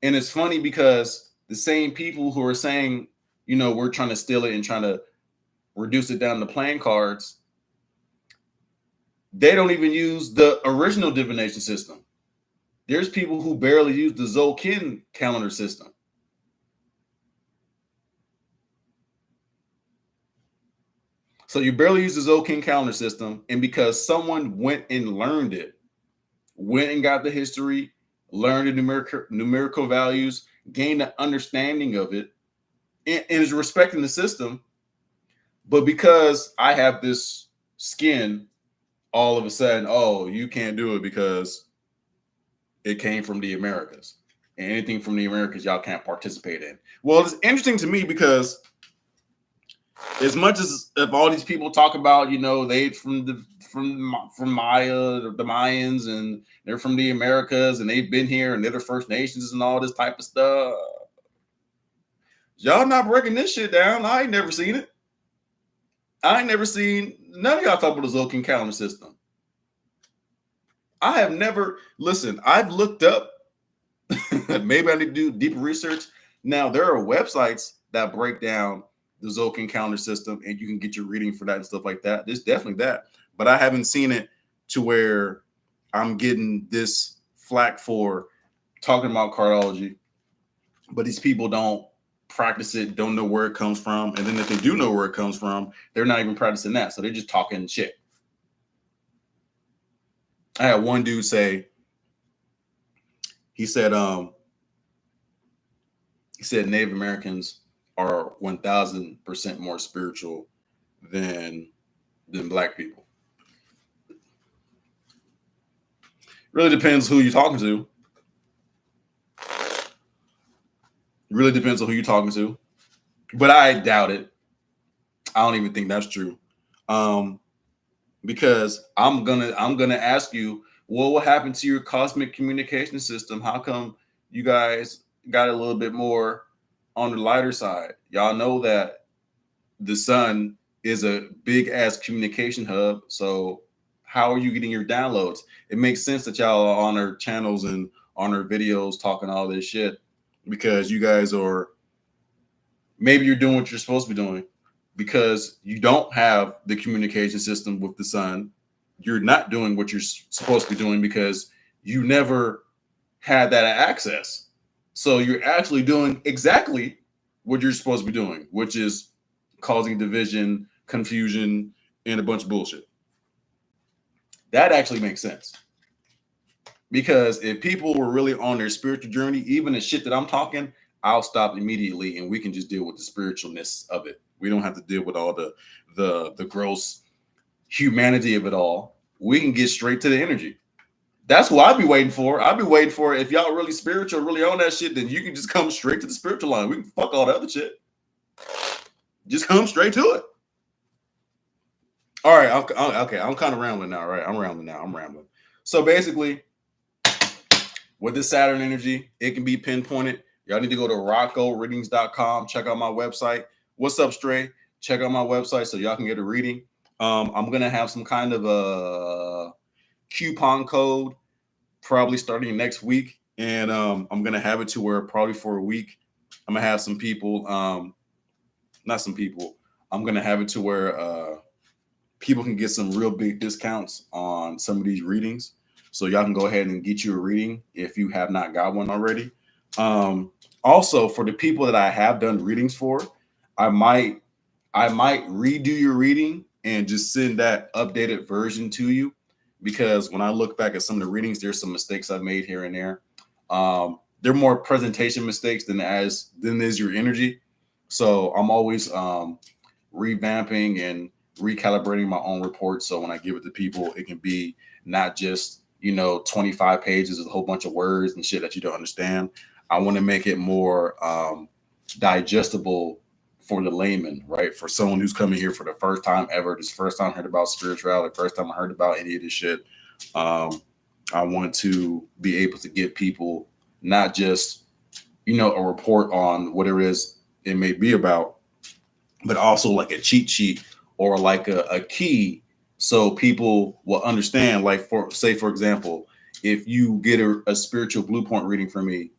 Speaker 1: And it's funny because the same people who are saying, we're trying to steal it and trying to reduce it down to playing cards, they don't even use the original divination system. There's people who barely use the Zolkin calendar system. So you barely use the Zolkin calendar system, and because someone went and learned it, went and got the history, learned the numerical values, gained an understanding of it, and is respecting the system. But because I have this skin, all of a sudden, oh, you can't do it because it came from the Americas. And anything from the Americas, y'all can't participate in. Well, it's interesting to me because as much as if all these people talk about, they from Maya, the Mayans, and they're from the Americas, and they've been here, and they're the First Nations, and all this type of stuff. Y'all not breaking this shit down. I ain't never seen it. I ain't never seen none of y'all talk about the Zolkin calendar system. I have never, listen, I've looked up, maybe I need to do deeper research. Now, there are websites that break down the Zolkin calendar system, and you can get your reading for that and stuff like that. There's definitely that. But I haven't seen it to where I'm getting this flack for talking about cardology, but these people don't practice it, don't know where it comes from. And then if they do know where it comes from, they're not even practicing that. So they're just talking shit. I had one dude say, he said Native Americans are 1,000% more spiritual than Black people. Really depends who you're talking to. Really depends on who you're talking to. But I doubt it. I don't even think that's true. Because I'm gonna ask you, what happened to your cosmic communication system? How come you guys got a little bit more on the lighter side? Y'all know that the sun is a big ass communication hub. So how are you getting your downloads? It makes sense that y'all are on our channels and on our videos talking all this shit because you guys are, maybe you're doing what you're supposed to be doing because you don't have the communication system with the sun. You're not doing what you're supposed to be doing because you never had that access. So you're actually doing exactly what you're supposed to be doing, which is causing division, confusion, and a bunch of bullshit. That actually makes sense. Because if people were really on their spiritual journey, even the shit that I'm talking, I'll stop immediately and we can just deal with the spiritualness of it. We don't have to deal with all the gross humanity of it all. We can get straight to the energy. That's what I'd be waiting for. I'd be waiting for, if y'all really spiritual, really on that shit, then you can just come straight to the spiritual line. We can fuck all the other shit. Just come straight to it. All right. Okay. I'm kind of rambling now, right? I'm rambling. So basically, with this Saturn energy, it can be pinpointed. Y'all need to go to roccoreadings.com. Check out my website. What's up, Stray? Check out my website so y'all can get a reading. I'm going to have some kind of a coupon code probably starting next week. And I'm going to have it to where probably for a week, I'm going to have some people, not some people, I'm going to have it to where people can get some real big discounts on some of these readings. So y'all can go ahead and get you a reading if you have not got one already. Also, for the people that I have done readings for, I might redo your reading and just send that updated version to you, because when I look back at some of the readings, there's some mistakes I've made here and there. They're more presentation mistakes than is your energy. So I'm always revamping and recalibrating my own report. So when I give it to people, it can be not just 25 pages with a whole bunch of words and shit that you don't understand. I want to make it more digestible for the layman, right? For someone who's coming here for the first time ever, this first time I heard about spirituality, first time I heard about any of this shit. I want to be able to give people not just, a report on whatever it is it may be about, but also like a cheat sheet or like a key, so people will understand. Like, for example, if you get a spiritual blueprint reading from me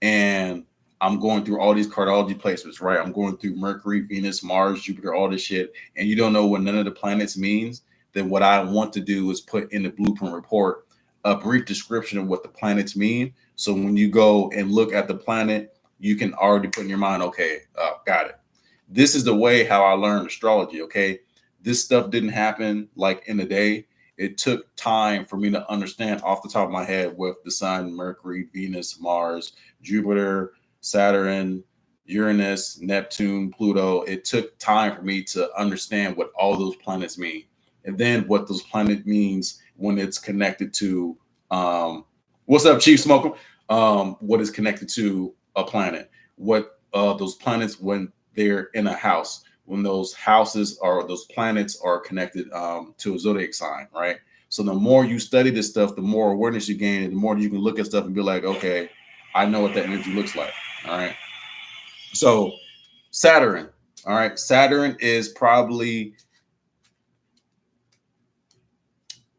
Speaker 1: and I'm going through all these cardology placements, right? I'm going through Mercury, Venus, Mars, Jupiter, all this shit, and you don't know what none of the planets means, then what I want to do is put in the blueprint report a brief description of what the planets mean. So when you go and look at the planet, you can already put in your mind, okay, got it. This is the way how I learned astrology, okay? This stuff didn't happen like in a day. It took time for me to understand off the top of my head with the sun, Mercury, Venus, Mars, Jupiter, Saturn, Uranus, Neptune, Pluto. It took time for me to understand what all those planets mean. And then what those planets means when it's connected to, what's up, Chief Smoker? What is connected to a planet? What those planets when they're in a house, when those houses or those planets are connected to a zodiac sign, right? So the more you study this stuff, the more awareness you gain, and the more you can look at stuff and be like, okay, I know what that energy looks like. All right. So Saturn, all right. Saturn is probably,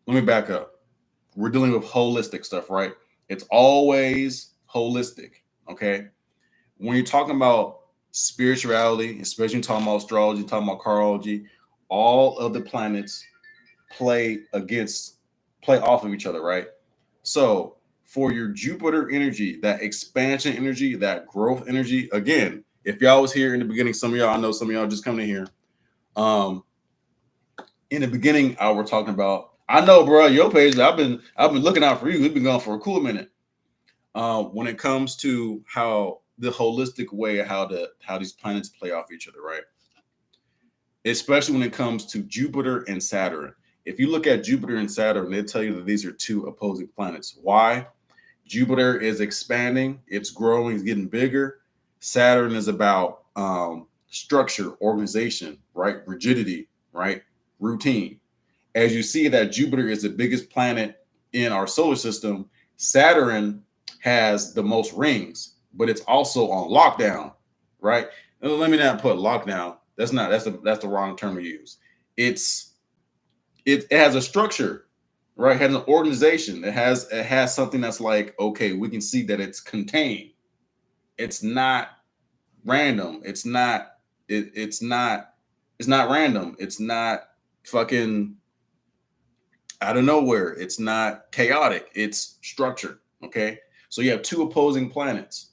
Speaker 1: let me back up. We're dealing with holistic stuff, right? It's always holistic. Okay. When you're talking about spirituality, especially talking about astrology, talking about carology, all of the planets play off of each other, right? So for your Jupiter energy, that expansion energy, that growth energy, again, if y'all was here in the beginning, some of y'all, I know some of y'all just coming in here. In the beginning, I were talking about, I know, bro, your page, I've been looking out for you. We've been going for a cool minute. When it comes to how the holistic way of how these planets play off each other, right? Especially when it comes to Jupiter and Saturn. If you look at Jupiter and Saturn, they tell you that these are two opposing planets. Why? Jupiter is expanding, it's growing, it's getting bigger. Saturn is about structure, organization, right? Rigidity, right? Routine. As you see that Jupiter is the biggest planet in our solar system, Saturn has the most rings, but it's also on lockdown, right? Let me not put lockdown. That's the wrong term to use. It has a structure, right? It has an organization. It has something that's like, okay, we can see that it's contained. It's not random. It's not random. It's not fucking out of nowhere. It's not chaotic. It's structured. Okay. So you have two opposing planets,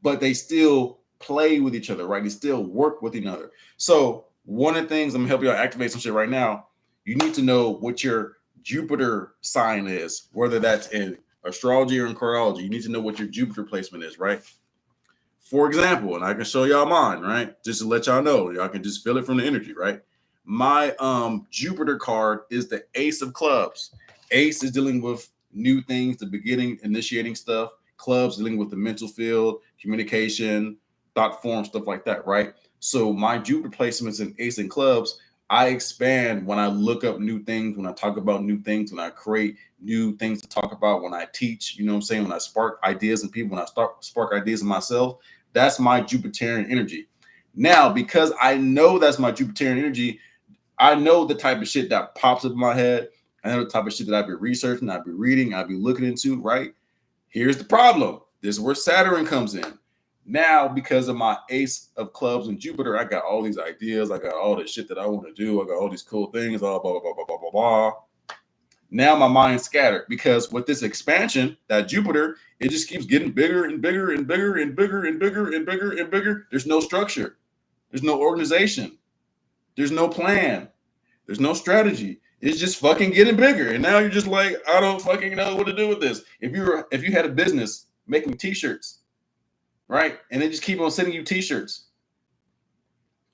Speaker 1: but they still play with each other, right? They still work with each other. So one of the things I'm gonna help you out activate some shit right now. You need to know what your Jupiter sign is, whether that's in astrology or in chronology. You need to know what your Jupiter placement is, right? For example, and I can show y'all mine, right? Just to let y'all know, y'all can just feel it from the energy, right? My Jupiter card is the Ace of Clubs. Ace is dealing with new things, the beginning, initiating stuff. Clubs dealing with the mental field, communication, thought form, stuff like that, right? So my Jupiter placements in Ace and Clubs, I expand when I look up new things, when I talk about new things, when I create new things to talk about, when I teach, you know what I'm saying? When I spark ideas in people, when I spark ideas in myself, that's my Jupiterian energy. Now, because I know that's my Jupiterian energy, I know the type of shit that pops up in my head. I know the type of shit that I've been researching, I've been reading, I've been looking into, right? Here's the problem. This is where Saturn comes in. Now, because of my Ace of Clubs and Jupiter, I got all these ideas. I got all this shit that I want to do. I got all these cool things, blah, blah, blah, blah, blah, blah, blah. Now my mind's scattered because with this expansion, that Jupiter, it just keeps getting bigger and bigger and bigger and bigger and bigger and bigger and bigger. There's no structure. There's no organization. There's no plan. There's no strategy. It's just fucking getting bigger. And now you're just like, I don't fucking know what to do with this. If you had a business making t-shirts, right? And they just keep on sending you t-shirts.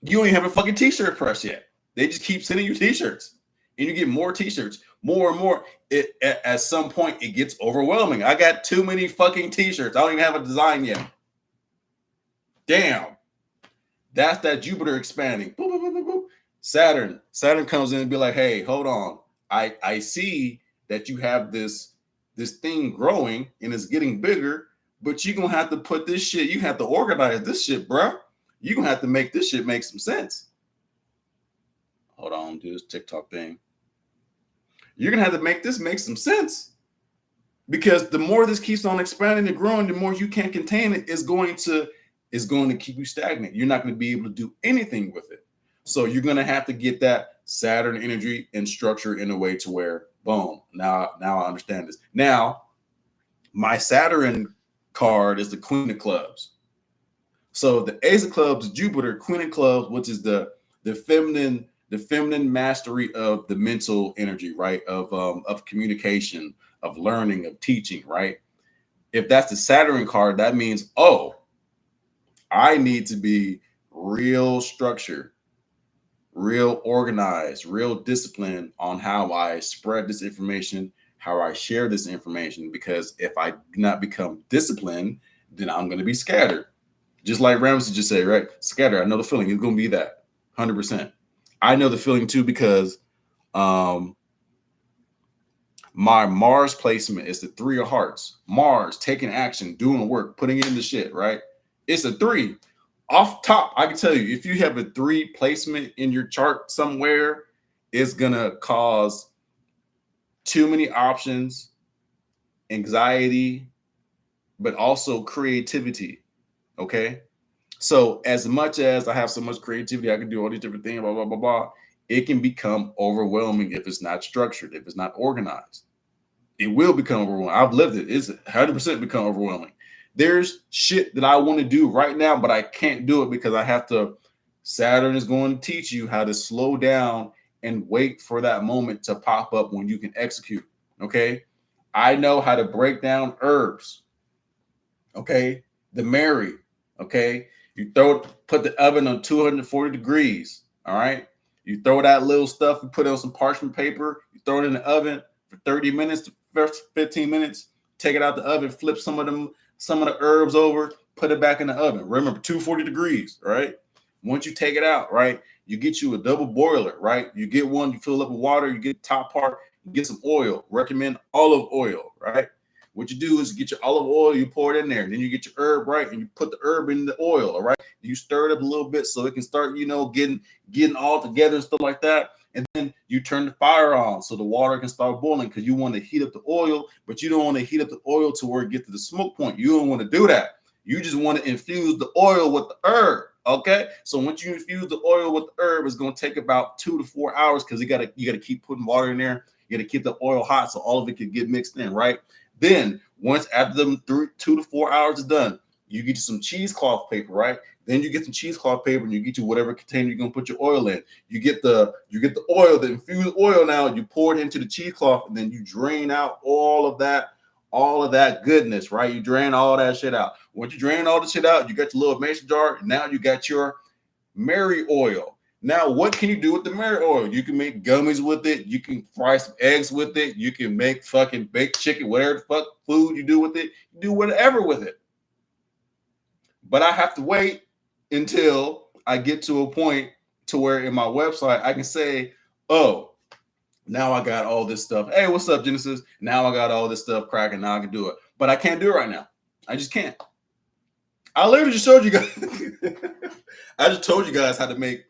Speaker 1: You don't even have a fucking t-shirt press yet. They just keep sending you t-shirts. And you get more t-shirts, more and more. At some point, it gets overwhelming. I got too many fucking t-shirts. I don't even have a design yet. Damn. That's that Jupiter expanding. Boop, boop, boop, boop, boop. Saturn comes in and be like, hey, hold on. I see that you have this thing growing and it's getting bigger, but you're going to have to put this shit, you have to organize this shit, bro. You're going to have to make this shit make some sense. Hold on, do this TikTok thing. You're going to have to make this make some sense. Because the more this keeps on expanding and growing, the more you can't contain it, it's going to keep you stagnant. You're not going to be able to do anything with it. So you're going to have to get that Saturn energy and structure in a way to where, boom, now I understand this. Now, my Saturn card is the Queen of Clubs. So the Ace of Clubs is Jupiter, Queen of Clubs, which is the feminine mastery of the mental energy, right? Of communication, of learning, of teaching, right? If that's the Saturn card, that means, oh, I need to be real structured, real organized, real disciplined on how I spread this information, how I share this information, because if I do not become disciplined, then I'm going to be scattered. Just like Ramsey just said, right? Scattered. I know the feeling. It's going to be that 100%. I know the feeling too because my Mars placement is the 3 of hearts. Mars taking action, doing work, putting in the shit, right? It's a 3. Off top, I can tell you, if you have a 3 placement in your chart somewhere, it's going to cause too many options, anxiety, but also creativity, okay? So as much as I have so much creativity, I can do all these different things, blah, blah, blah, blah, it can become overwhelming if it's not structured, if it's not organized. It will become overwhelming. I've lived it. It's 100% become overwhelming. There's shit that I want to do right now, but I can't do it because I have to. Saturn is going to teach you how to slow down and wait for that moment to pop up when you can execute. Okay. I know how to break down herbs. Okay. The Mary. Okay. You put the oven on 240 degrees. All right. You throw that little stuff and put it on some parchment paper. You throw it in the oven for 30 minutes to first 15 minutes. Take it out the oven, flip some of the herbs over, put it back in the oven. Remember, 240 degrees, right? Once you take it out, right, you get you a double boiler, right? You get one, you fill up with water, you get the top part, you get some oil. Recommend olive oil, right? What you do is you get your olive oil, you pour it in there, and then you get your herb, right, and you put the herb in the oil, all right. You stir it up a little bit so it can start, getting all together and stuff like that. And then you turn the fire on so the water can start boiling because you want to heat up the oil, but you don't want to heat up the oil to where it gets to the smoke point. You don't want to do that. You just want to infuse the oil with the herb. Okay. So once you infuse the oil with the herb, it's going to take about 2 to 4 hours because you gotta keep putting water in there. You got to keep the oil hot so all of it can get mixed in, right? Then once after them 2 to 4 hours is done, you get you some cheesecloth paper, right? Then you get some cheesecloth paper and you get you whatever container you're gonna put your oil in. You get the oil, the infused oil now, you pour it into the cheesecloth, and then you drain out all of that goodness, right? You drain all that shit out. Once you drain all the shit out, you got your little mason jar. Now you got your Mary oil. Now, what can you do with the Mary oil? You can make gummies with it. You can fry some eggs with it. You can make fucking baked chicken, whatever the fuck food you do with it. You do whatever with it. But I have to wait until I get to a point to where in my website I can say, oh, now I got all this stuff. Hey, what's up, Genesis? Now I got all this stuff cracking. Now I can do it. But I can't do it right now. I just can't. I literally just showed you guys. I just told you guys how to make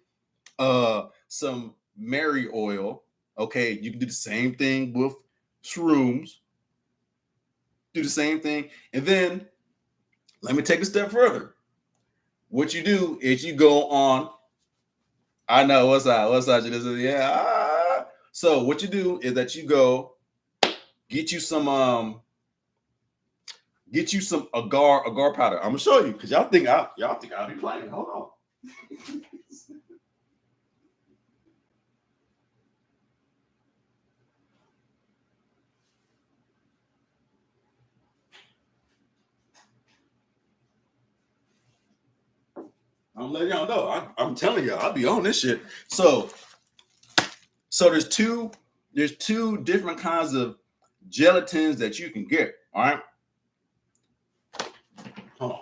Speaker 1: some Mary oil. Okay, you can do the same thing with shrooms. Do the same thing. And then let me take a step further. What you do is you go on. I know what's up. Yeah. So what you do is that you go get you some agar powder. I'm gonna show you because y'all think I'll be playing. Hold on. I'm letting y'all know. I'm telling y'all, I'll be on this shit. So there's two different kinds of gelatins that you can get. All right. Hold on.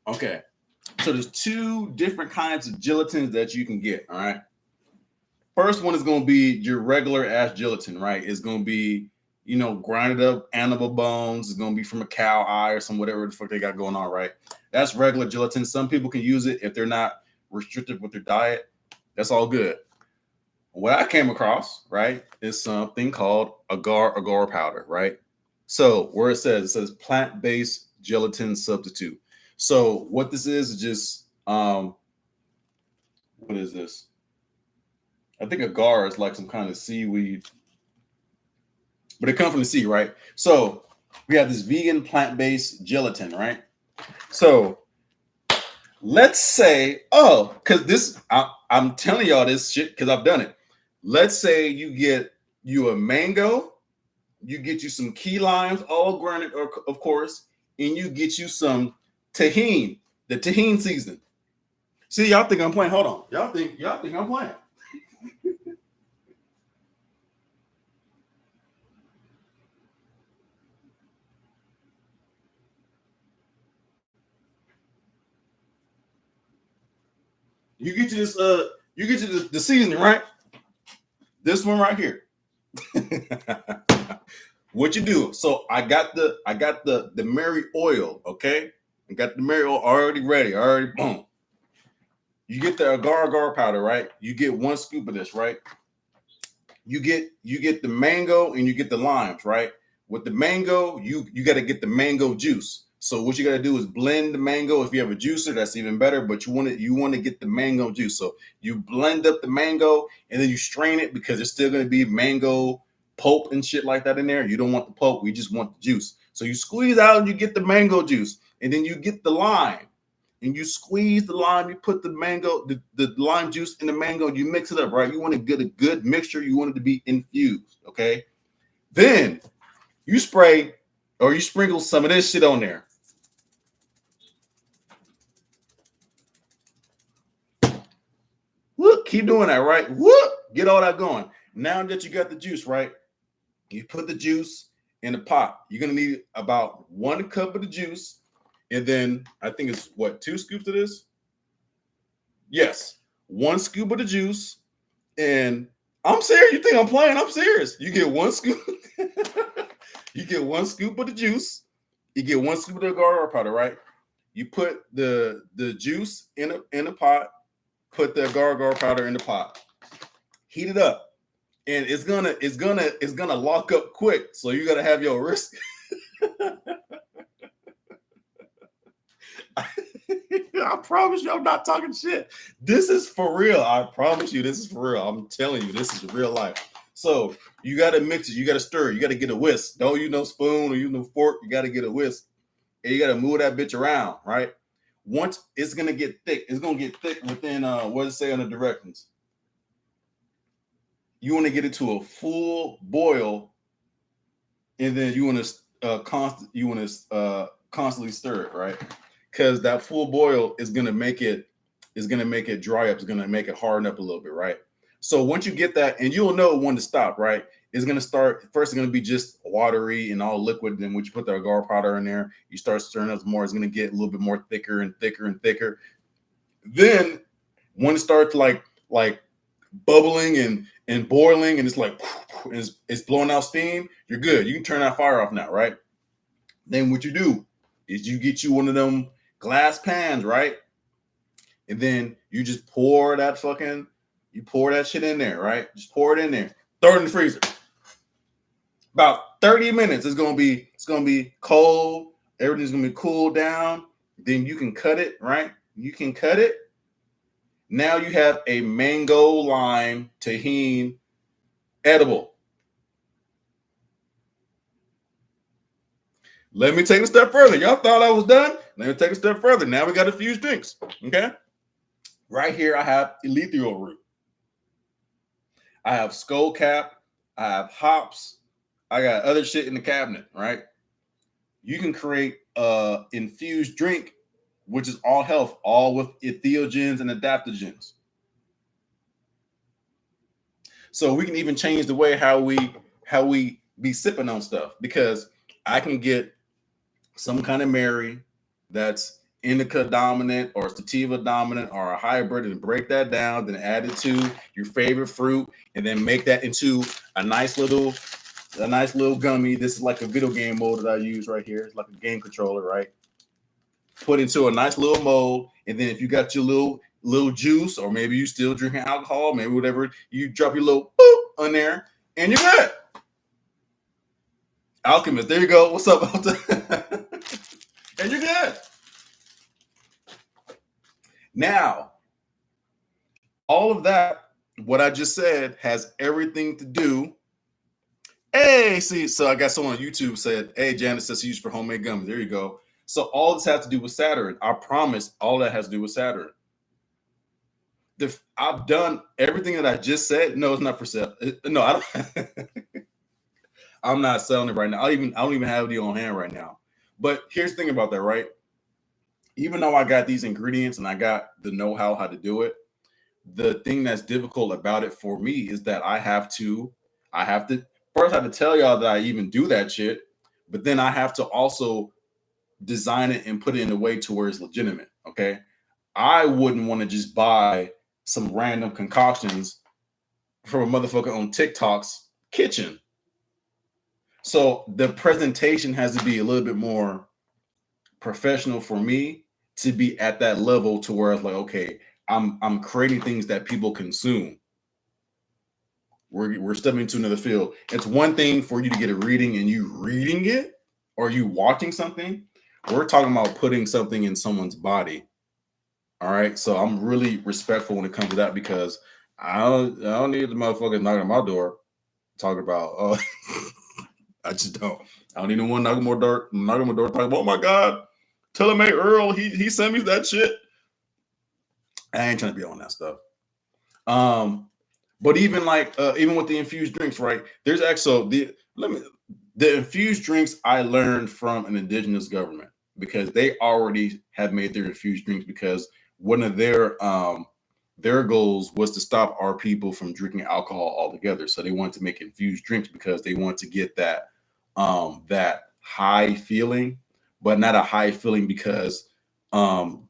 Speaker 1: Okay. So there's two different kinds of gelatins that you can get. All right. First one is going to be your regular ass gelatin, right? It's going to be, grinded up animal bones. It's going to be from a cow eye or some whatever the fuck they got going on, right? That's regular gelatin. Some people can use it if they're not restricted with their diet. That's all good. What I came across, right, is something called agar powder, right? So where it says plant-based gelatin substitute. So what this is just what is this? I think agar is like some kind of seaweed, but it comes from the sea, right? So we have this vegan plant-based gelatin, right? So let's say, because I'm telling y'all this shit because I've done it. Let's say you get you a mango, you get you some key limes, all grounded, of course, and you get you some tahini, the tahini seasoning. See, y'all think I'm playing? Hold on, y'all think I'm playing? You get to this, the seasoning, right? This one right here. What you do? So I got the Mary oil, okay? I got the Mary oil already ready, already boom. You get the agar powder, right? You get 1 scoop of this, right? You get the mango and you get the limes, right? With the mango, you got to get the mango juice. So what you got to do is blend the mango. If you have a juicer, that's even better. But you want to get the mango juice. So you blend up the mango and then you strain it because there's still going to be mango pulp and shit like that in there. You don't want the pulp. We just want the juice. So you squeeze out and you get the mango juice, and then you get the lime and you squeeze the lime. You put the mango, the lime juice in the mango. You mix it up, right? You want to get a good mixture. You want it to be infused, okay? Then you spray or you sprinkle some of this shit on there. Whoop, keep doing that, right? Whoop, get all that going. Now that you got the juice, right? You put the juice in the pot. You're gonna need about 1 cup of the juice, and then I think it's 2 scoops of this. Yes, 1 scoop of the juice, and I'm serious. You think I'm playing? I'm serious. You get 1 scoop. You get 1 scoop of the juice. You get 1 scoop of the garlic powder, right? You put the juice in a pot. Put the garlic powder in the pot. Heat it up, and it's gonna lock up quick. So you gotta have your wrist. I promise you, I'm not talking shit. This is for real. I promise you, this is for real. I'm telling you, this is real life. So you got to mix it. You got to stir. You got to get a whisk. Don't use no spoon or use no fork. You got to get a whisk, and you got to move that bitch around. Right. Once it's gonna get thick, it's gonna get thick within what does it say on the directions? You want to get it to a full boil, and then you want to constantly stir it, right? Because that full boil is gonna make it dry up. It's gonna make it harden up a little bit, right? So once you get that, and you'll know when to stop, right? It's gonna start first. It's gonna be just watery and all liquid. Then when you put the agar powder in there, you start stirring up more. It's gonna get a little bit more thicker and thicker and thicker. Then when it starts like bubbling and boiling, and it's like it's blowing out steam, you're good. You can turn that fire off now, right? Then what you do is you get you one of them glass pans, right? And then you just pour that shit in there, right? Just pour it in there. Throw it in the freezer. About 30 minutes. It's gonna be cold. Everything's gonna be cooled down. Then you can cut it, right? You can cut it. Now you have a mango lime tahini edible. Let me take a step further. Y'all thought I was done? Let me take a step further. Now we got infused drinks. Okay. Right here, I have erythritol root. I have skull cap. I have hops. I got other shit in the cabinet, right? You can create a infused drink, which is all health, all with entheogens and adaptogens. So we can even change the way how we be sipping on stuff, because I can get some kind of Mary that's indica dominant or sativa dominant or a hybrid, and break that down, then add it to your favorite fruit, and then make that into a nice little gummy. This is like a video game mold that I use right here. It's like a game controller, right? Put into a nice little mold, and then if you got your little juice, or maybe you still drinking alcohol, maybe whatever, you drop your little boop on there, and you're good. Alchemist, there you go. What's up? And you're good. Now, all of that, what I just said, has everything to do. Hey, see, so I got someone on YouTube said, hey, Janet says used for homemade gummies. There you go. So all this has to do with Saturn. I promise all that has to do with Saturn. I've done everything that I just said. No, it's not for sale. No, I don't. I'm not selling it right now. I don't even have it on hand right now. But here's the thing about that, right? Even though I got these ingredients and I got the know-how how to do it, the thing that's difficult about it for me is that I have to first I have to tell y'all that I even do that shit, but then I have to also design it and put it in a way to where it's legitimate. Okay. I wouldn't want to just buy some random concoctions from a motherfucker on TikTok's kitchen. So the presentation has to be a little bit more professional for me to be at that level to where it's like, okay, I'm creating things that people consume. We're stepping into another field. It's one thing for you to get a reading and you reading it, or you watching something. We're talking about putting something in someone's body. All right. So I'm really respectful when it comes to that, because I don't need the motherfuckers knocking on my door talking about I just don't. I don't need no one knocking on my door talking about, oh my God, tell him, hey Earl, he sent me that shit. I ain't trying to be on that stuff. But even even with the infused drinks, right? There's actually the infused drinks I learned from an indigenous government, because they already have made their infused drinks, because one of their goals was to stop our people from drinking alcohol altogether. So they wanted to make infused drinks because they want to get that high feeling, but not a high feeling because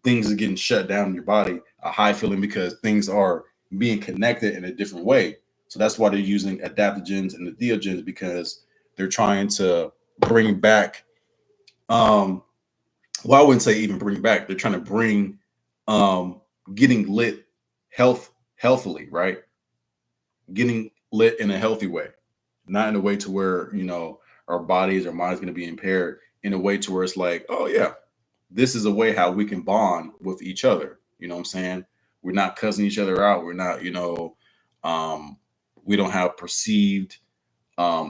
Speaker 1: things are getting shut down in your body. a high feeling because things are being connected in a different way. So that's why they're using adaptogens and entheogens, because they're trying to bring back well, I wouldn't say even bring back. They're trying to bring getting lit healthily, right? Getting lit in a healthy way, not in a way to where, our bodies, our minds going to be impaired, in a way to where it's like, oh yeah, this is a way how we can bond with each other. You know what I'm saying? We're not cussing each other out. We're not, um, we don't have perceived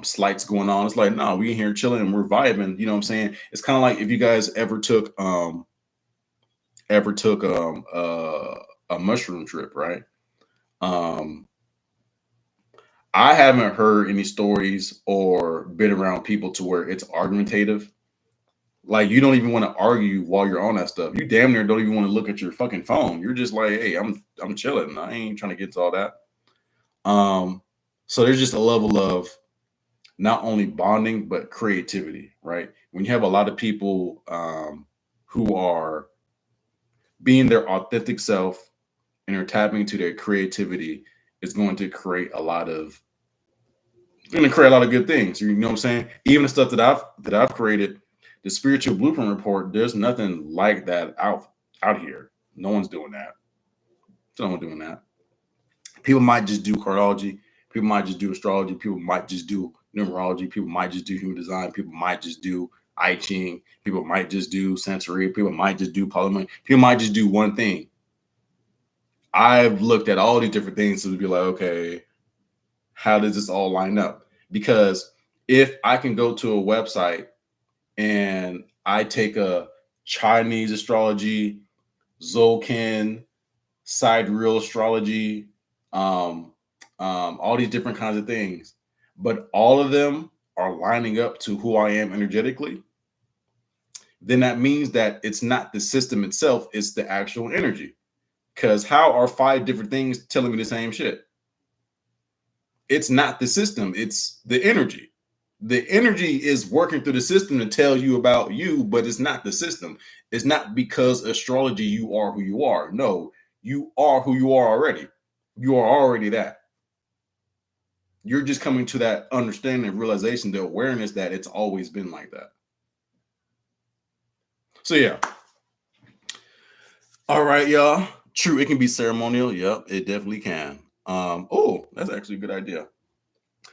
Speaker 1: slights going on. It's like, no, we in here chilling and we're vibing. You know what I'm saying? It's kind of like if you guys ever took a mushroom trip, right? Um, I haven't heard any stories or been around people to where it's argumentative. Like you don't even want to argue while you're on that stuff. You damn near don't even want to look at your fucking phone. You're just like, hey, I'm chilling. I ain't trying to get to all that. So there's just a level of not only bonding but creativity, right? When you have a lot of people who are being their authentic self and are tapping into their creativity, it's going to create a lot of good things. You know what I'm saying? Even the stuff that I've created, the spiritual blueprint report, there's nothing like that out here. No one's doing that. No one's doing that. People might just do cardiology. People might just do astrology. People might just do numerology. People might just do human design. People might just do I Ching. People might just do sensory. People might just do polymorph. People might just do one thing. I've looked at all these different things to be like, okay, how does this all line up? Because if I can go to a website and I take a Chinese astrology, Zolkin, sidereal astrology, all these different kinds of things, but all of them are lining up to who I am energetically, then that means that it's not the system itself, it's the actual energy. Because how are 5 different things telling me the same shit? It's not the system, it's the energy. The energy is working through the system to tell you about you, but it's not the system. It's not because astrology you are who you are. No, you are who you are already. You are already that. You're just coming to that understanding and realization, the awareness that it's always been like that. So yeah. All right, y'all. True, it can be ceremonial. Yep, it definitely can. Oh, that's actually a good idea.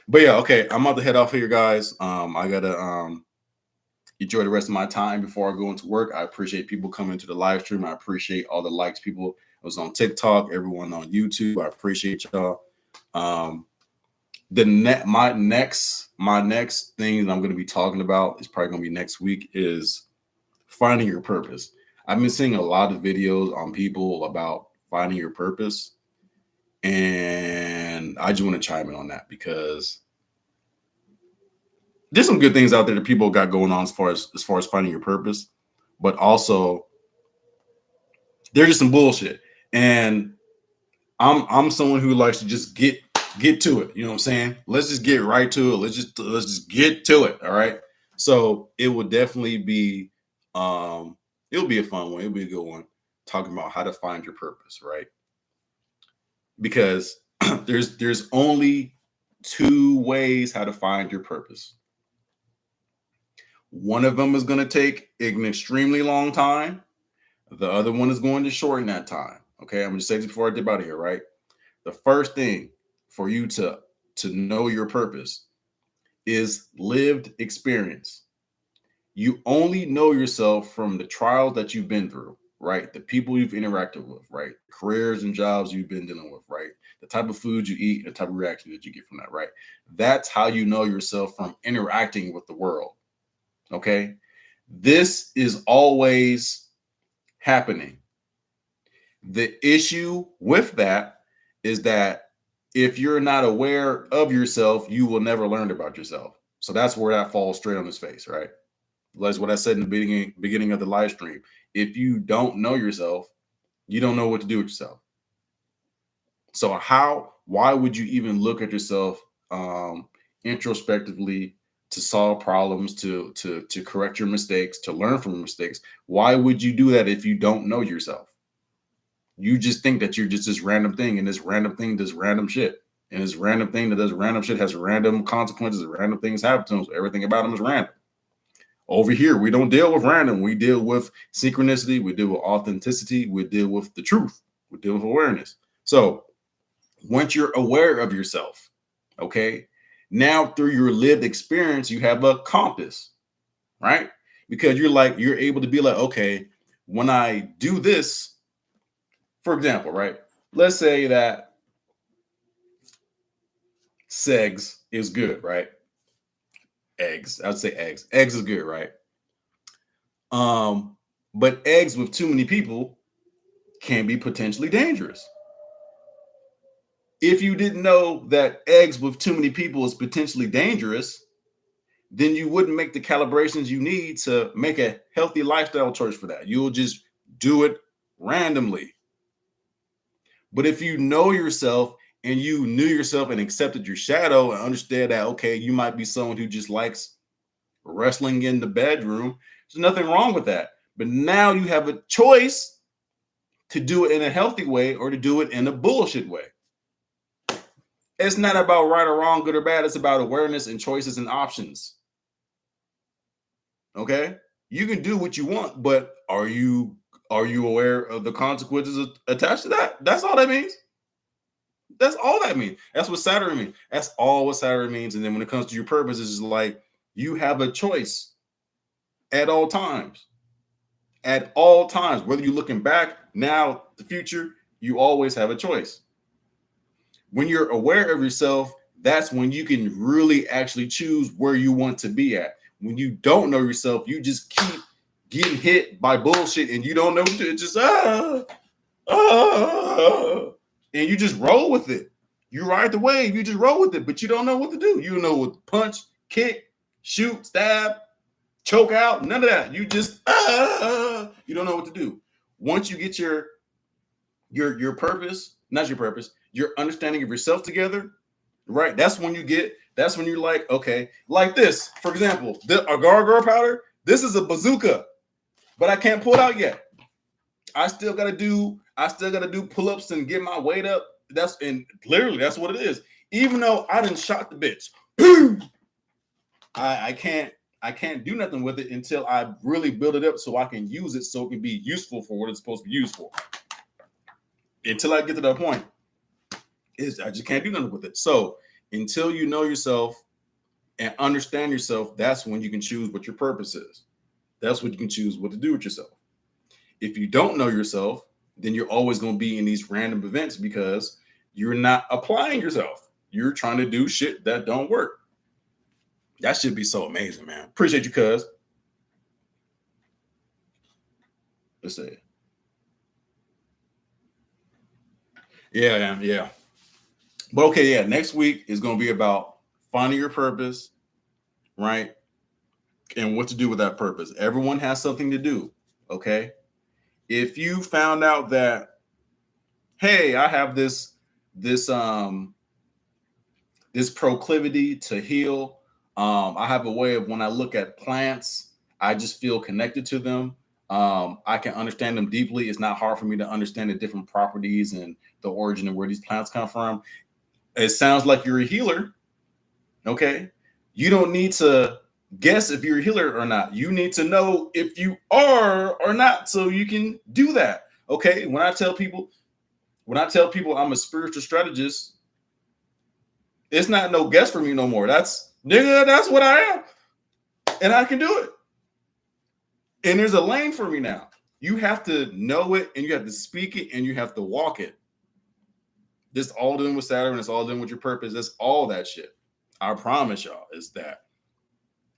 Speaker 1: But yeah, okay. I'm about to head off here, guys. I gotta enjoy the rest of my time before I go into work. I appreciate people coming to the live stream. I appreciate all the likes people. I was on TikTok, everyone on YouTube. I appreciate y'all. My next thing that I'm going to be talking about is probably going to be next week is finding your purpose. I've been seeing a lot of videos on people about finding your purpose, and I just want to chime in on that because there's some good things out there that people got going on as far as finding your purpose, but also there's just some bullshit. And I'm someone who likes to just get to it. You know what I'm saying? Let's just get right to it. Let's just get to it. All right. So it will definitely be it'll be a fun one. It'll be a good one, talking about how to find your purpose, right? Because there's only 2 ways how to find your purpose. One of them is going to take an extremely long time. The other one is going to shorten that time. Okay, I'm going to say this before I dip out of here, right? The first thing for you to know your purpose is lived experience. You only know yourself from the trials that you've been through, right? The people you've interacted with, right? Careers and jobs you've been dealing with, right? The type of food you eat and the type of reaction that you get from that, right? That's how you know yourself from interacting with the world. Okay? This is always happening. The issue with that is that if you're not aware of yourself, you will never learn about yourself. So that's where that falls straight on his face, right? That's what I said in the beginning of the live stream. If you don't know yourself, you don't know what to do with yourself. So why would you even look at yourself introspectively to solve problems, to correct your mistakes, to learn from your mistakes? Why would you do that if you don't know yourself? You just think that you're just this random thing, and this random thing does random shit. And this random thing that does random shit has random consequences, and random things happen to them. So everything about them is random. Over here, we don't deal with random. We deal with synchronicity. We deal with authenticity. We deal with the truth. We deal with awareness. So once you're aware of yourself, okay, now through your lived experience, you have a compass, right? Because you're able to be like, okay, when I do this, for example, right? Let's say that sex is good, right? Eggs. I'd say eggs. Eggs is good, right? But eggs with too many people can be potentially dangerous. If you didn't know that eggs with too many people is potentially dangerous, then you wouldn't make the calibrations you need to make a healthy lifestyle choice for that. You'll just do it randomly. But if you know yourself and you knew yourself and accepted your shadow and understand that, okay, you might be someone who just likes wrestling in the bedroom, there's nothing wrong with that. But now you have a choice to do it in a healthy way or to do it in a bullshit way. It's not about right or wrong, good or bad. It's about awareness and choices and options. Okay? You can do what you want, but are you aware of the consequences attached to that? That's all that means. That's all that means. That's what Saturn means. That's all what Saturn means. And then when it comes to your purpose, it's just like you have a choice at all times. At all times, whether you're looking back, now, the future, you always have a choice. When you're aware of yourself, that's when you can really actually choose where you want to be at. When you don't know yourself, you just keep getting hit by bullshit and you don't know what to just and you just roll with it. You ride the wave, you just roll with it, but you don't know what to do. You don't know what to punch, kick, shoot, stab, choke out, none of that. You just you don't know what to do. Once you get your purpose, not your purpose, your understanding of yourself together, right? That's when you're like, okay, like this, for example, the agar powder, this is a bazooka, but I can't pull it out yet. I still gotta do pull-ups and get my weight up. That's what it is. Even though I didn't shot the bitch, I can't do nothing with it until I really build it up so I can use it so it can be useful for what it's supposed to be used for. Until I get to that point, I just can't do nothing with it. So until you know yourself and understand yourself, that's when you can choose what your purpose is. That's when you can choose what to do with yourself. If you don't know yourself, then you're always going to be in these random events because you're not applying yourself. You're trying to do shit that don't work. That should be so amazing, man. Appreciate you, cuz. Let's say, yeah. But okay, yeah. Next week is going to be about finding your purpose, right? And what to do with that purpose. Everyone has something to do. Okay. If you found out that, hey, I have this proclivity to heal. I have a way of when I look at plants, I just feel connected to them. I can understand them deeply. It's not hard for me to understand the different properties and the origin of where these plants come from. It sounds like you're a healer. Okay. You don't need to guess if you're a healer or not. You need to know if you are or not so you can do that. Okay. When I tell people I'm a spiritual strategist, it's not no guess for me no more. That's what I am. And I can do it. And there's a lane for me now. You have to know it and you have to speak it and you have to walk it. This all done with Saturn. It's all done with your purpose. That's all that shit. I promise y'all is that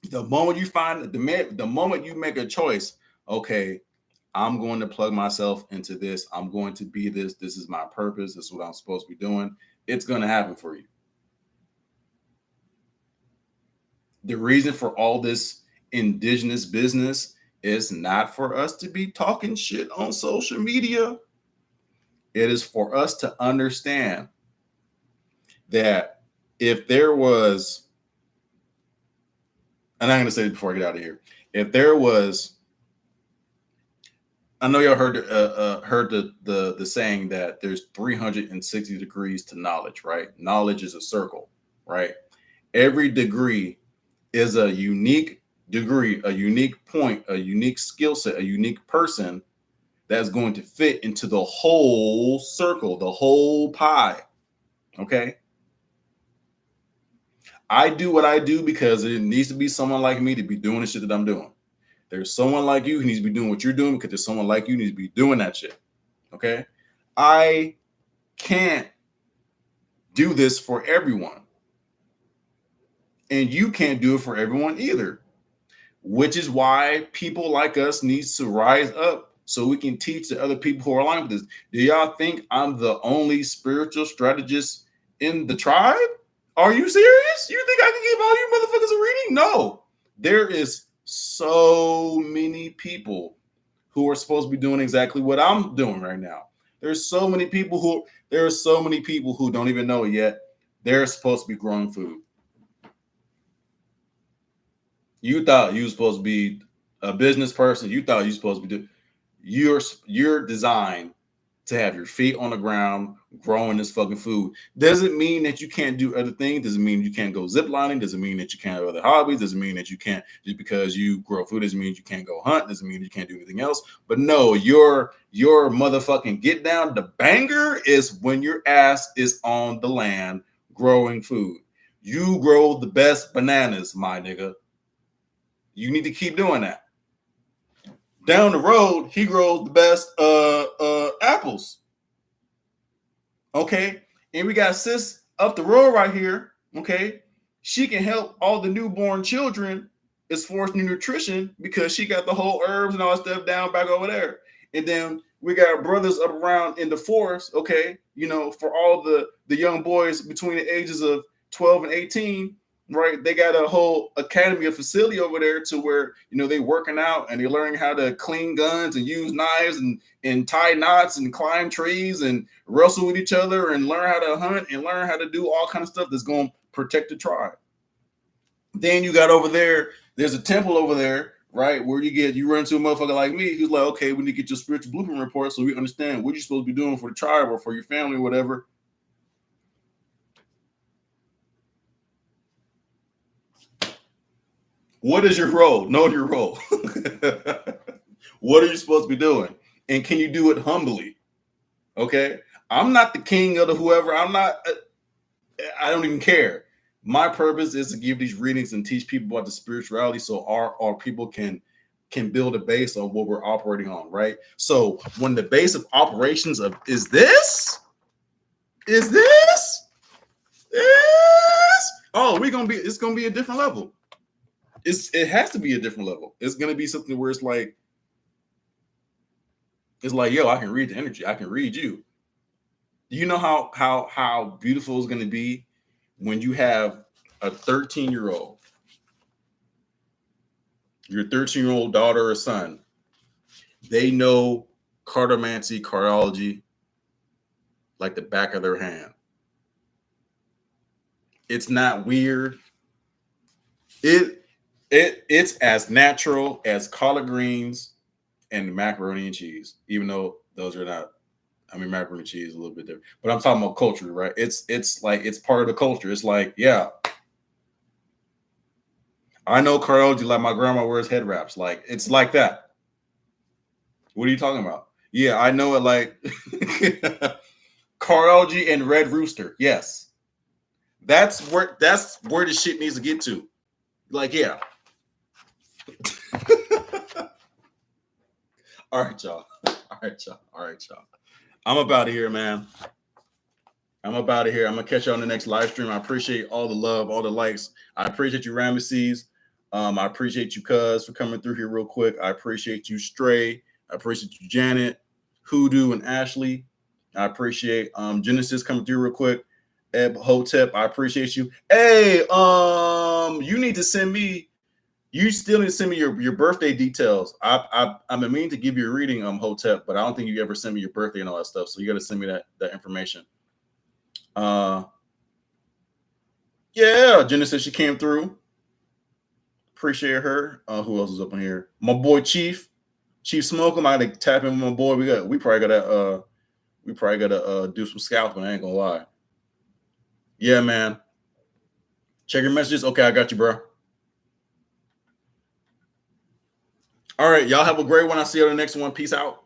Speaker 1: the moment you find the moment you make a choice, okay, I'm going to plug myself into this. I'm going to be this. This is my purpose. This is what I'm supposed to be doing. It's going to happen for you. The reason for all this indigenous business is not for us to be talking shit on social media. It is for us to understand that if there was, and I'm going to say it before I get out of here, if there was I know y'all heard the saying that there's 360 degrees to knowledge, right? Knowledge is a circle, right? Every degree is a unique degree, a unique point, a unique skill set, a unique person that's going to fit into the whole circle, the whole pie. Okay. I do what I do because it needs to be someone like me to be doing the shit that I'm doing. There's someone like you who needs to be doing what you're doing because there's someone like you who needs to be doing that shit. Okay. I can't do this for everyone. And you can't do it for everyone either, which is why people like us needs to rise up so we can teach the other people who are aligned with this. Do y'all think I'm the only spiritual strategist in the tribe? Are you serious? You think I can give all you motherfuckers a reading? No. There is so many people who are supposed to be doing exactly what I'm doing right now. There's so many people who don't even know it yet. They're supposed to be growing food. You thought you were supposed to be a business person. You thought you were supposed to be you're designed to have your feet on the ground growing this fucking food. Doesn't mean that you can't do other things. Doesn't mean you can't go ziplining. Doesn't mean that you can't have other hobbies. Doesn't mean that you can't, just because you grow food doesn't mean you can't go hunt. Doesn't mean you can't do anything else. But no, your motherfucking get down the banger is when your ass is on the land growing food. You grow the best bananas, my nigga. You need to keep doing that. Down the road, he grows the best apples. Okay. And we got sis up the road right here. Okay. She can help all the newborn children as far as nutrition because she got the whole herbs and all that stuff down back over there. And then we got brothers up around in the forest. Okay. You know, for all the young boys between the ages of 12 and 18, right? They got a whole academy, a facility over there to where, you know, they working out and they're learning how to clean guns and use knives and tie knots and climb trees and wrestle with each other and learn how to hunt and learn how to do all kind of stuff that's going to protect the tribe. Then you got over there, there's a temple over there, right? Where you run into a motherfucker like me who's like, okay, we need to get your spiritual blueprint report so we understand what you're supposed to be doing for the tribe or for your family or whatever. What is your role? Know your role. What are you supposed to be doing? And can you do it humbly? Okay. I'm not the king of the whoever. I don't even care. My purpose is to give these readings and teach people about the spirituality so our people can build a base on what we're operating on, right? So when the base of operations is this? Oh, it's gonna be a different level. It has to be a different level. It's gonna be something where it's like, yo, I can read the energy. I can read you. Do you know how beautiful it's gonna be when you have a 13-year-old, your 13-year-old daughter or son? They know cartomancy, cardiology like the back of their hand. It's not weird. It's as natural as collard greens and macaroni and cheese, even though those are not. I mean, macaroni and cheese is a little bit different, but I'm talking about culture, right? It's like it's part of the culture. It's like, yeah, I know cardiology like my grandma wears head wraps. Like it's like that. What are you talking about? Yeah, I know it like cardiology and Red Rooster. Yes, that's where the shit needs to get to. Like, yeah. All right, y'all. I'm up out of here, man. I'm gonna catch you on the next live stream. I appreciate all the love, all the likes. I appreciate you, Ramesses. I appreciate you, Cuz, for coming through here real quick. I appreciate you, Stray. I appreciate you, Janet, Hoodoo, and Ashley. I appreciate Genesis coming through real quick. Eb Hotep, I appreciate you. Hey, you need to send me. You still need to send me your birthday details. I'm meaning to give you a reading, Hotep, but I don't think you ever send me your birthday and all that stuff. So you got to send me that information. Yeah, Genesis, she came through. Appreciate her. Who else is up in here? My boy Chief. Chief Smoke, I might tap in with my boy. We probably gotta do some scalping. I ain't gonna lie. Yeah, man. Check your messages. Okay, I got you, bro. All right, y'all have a great one. I'll see you on the next one. Peace out.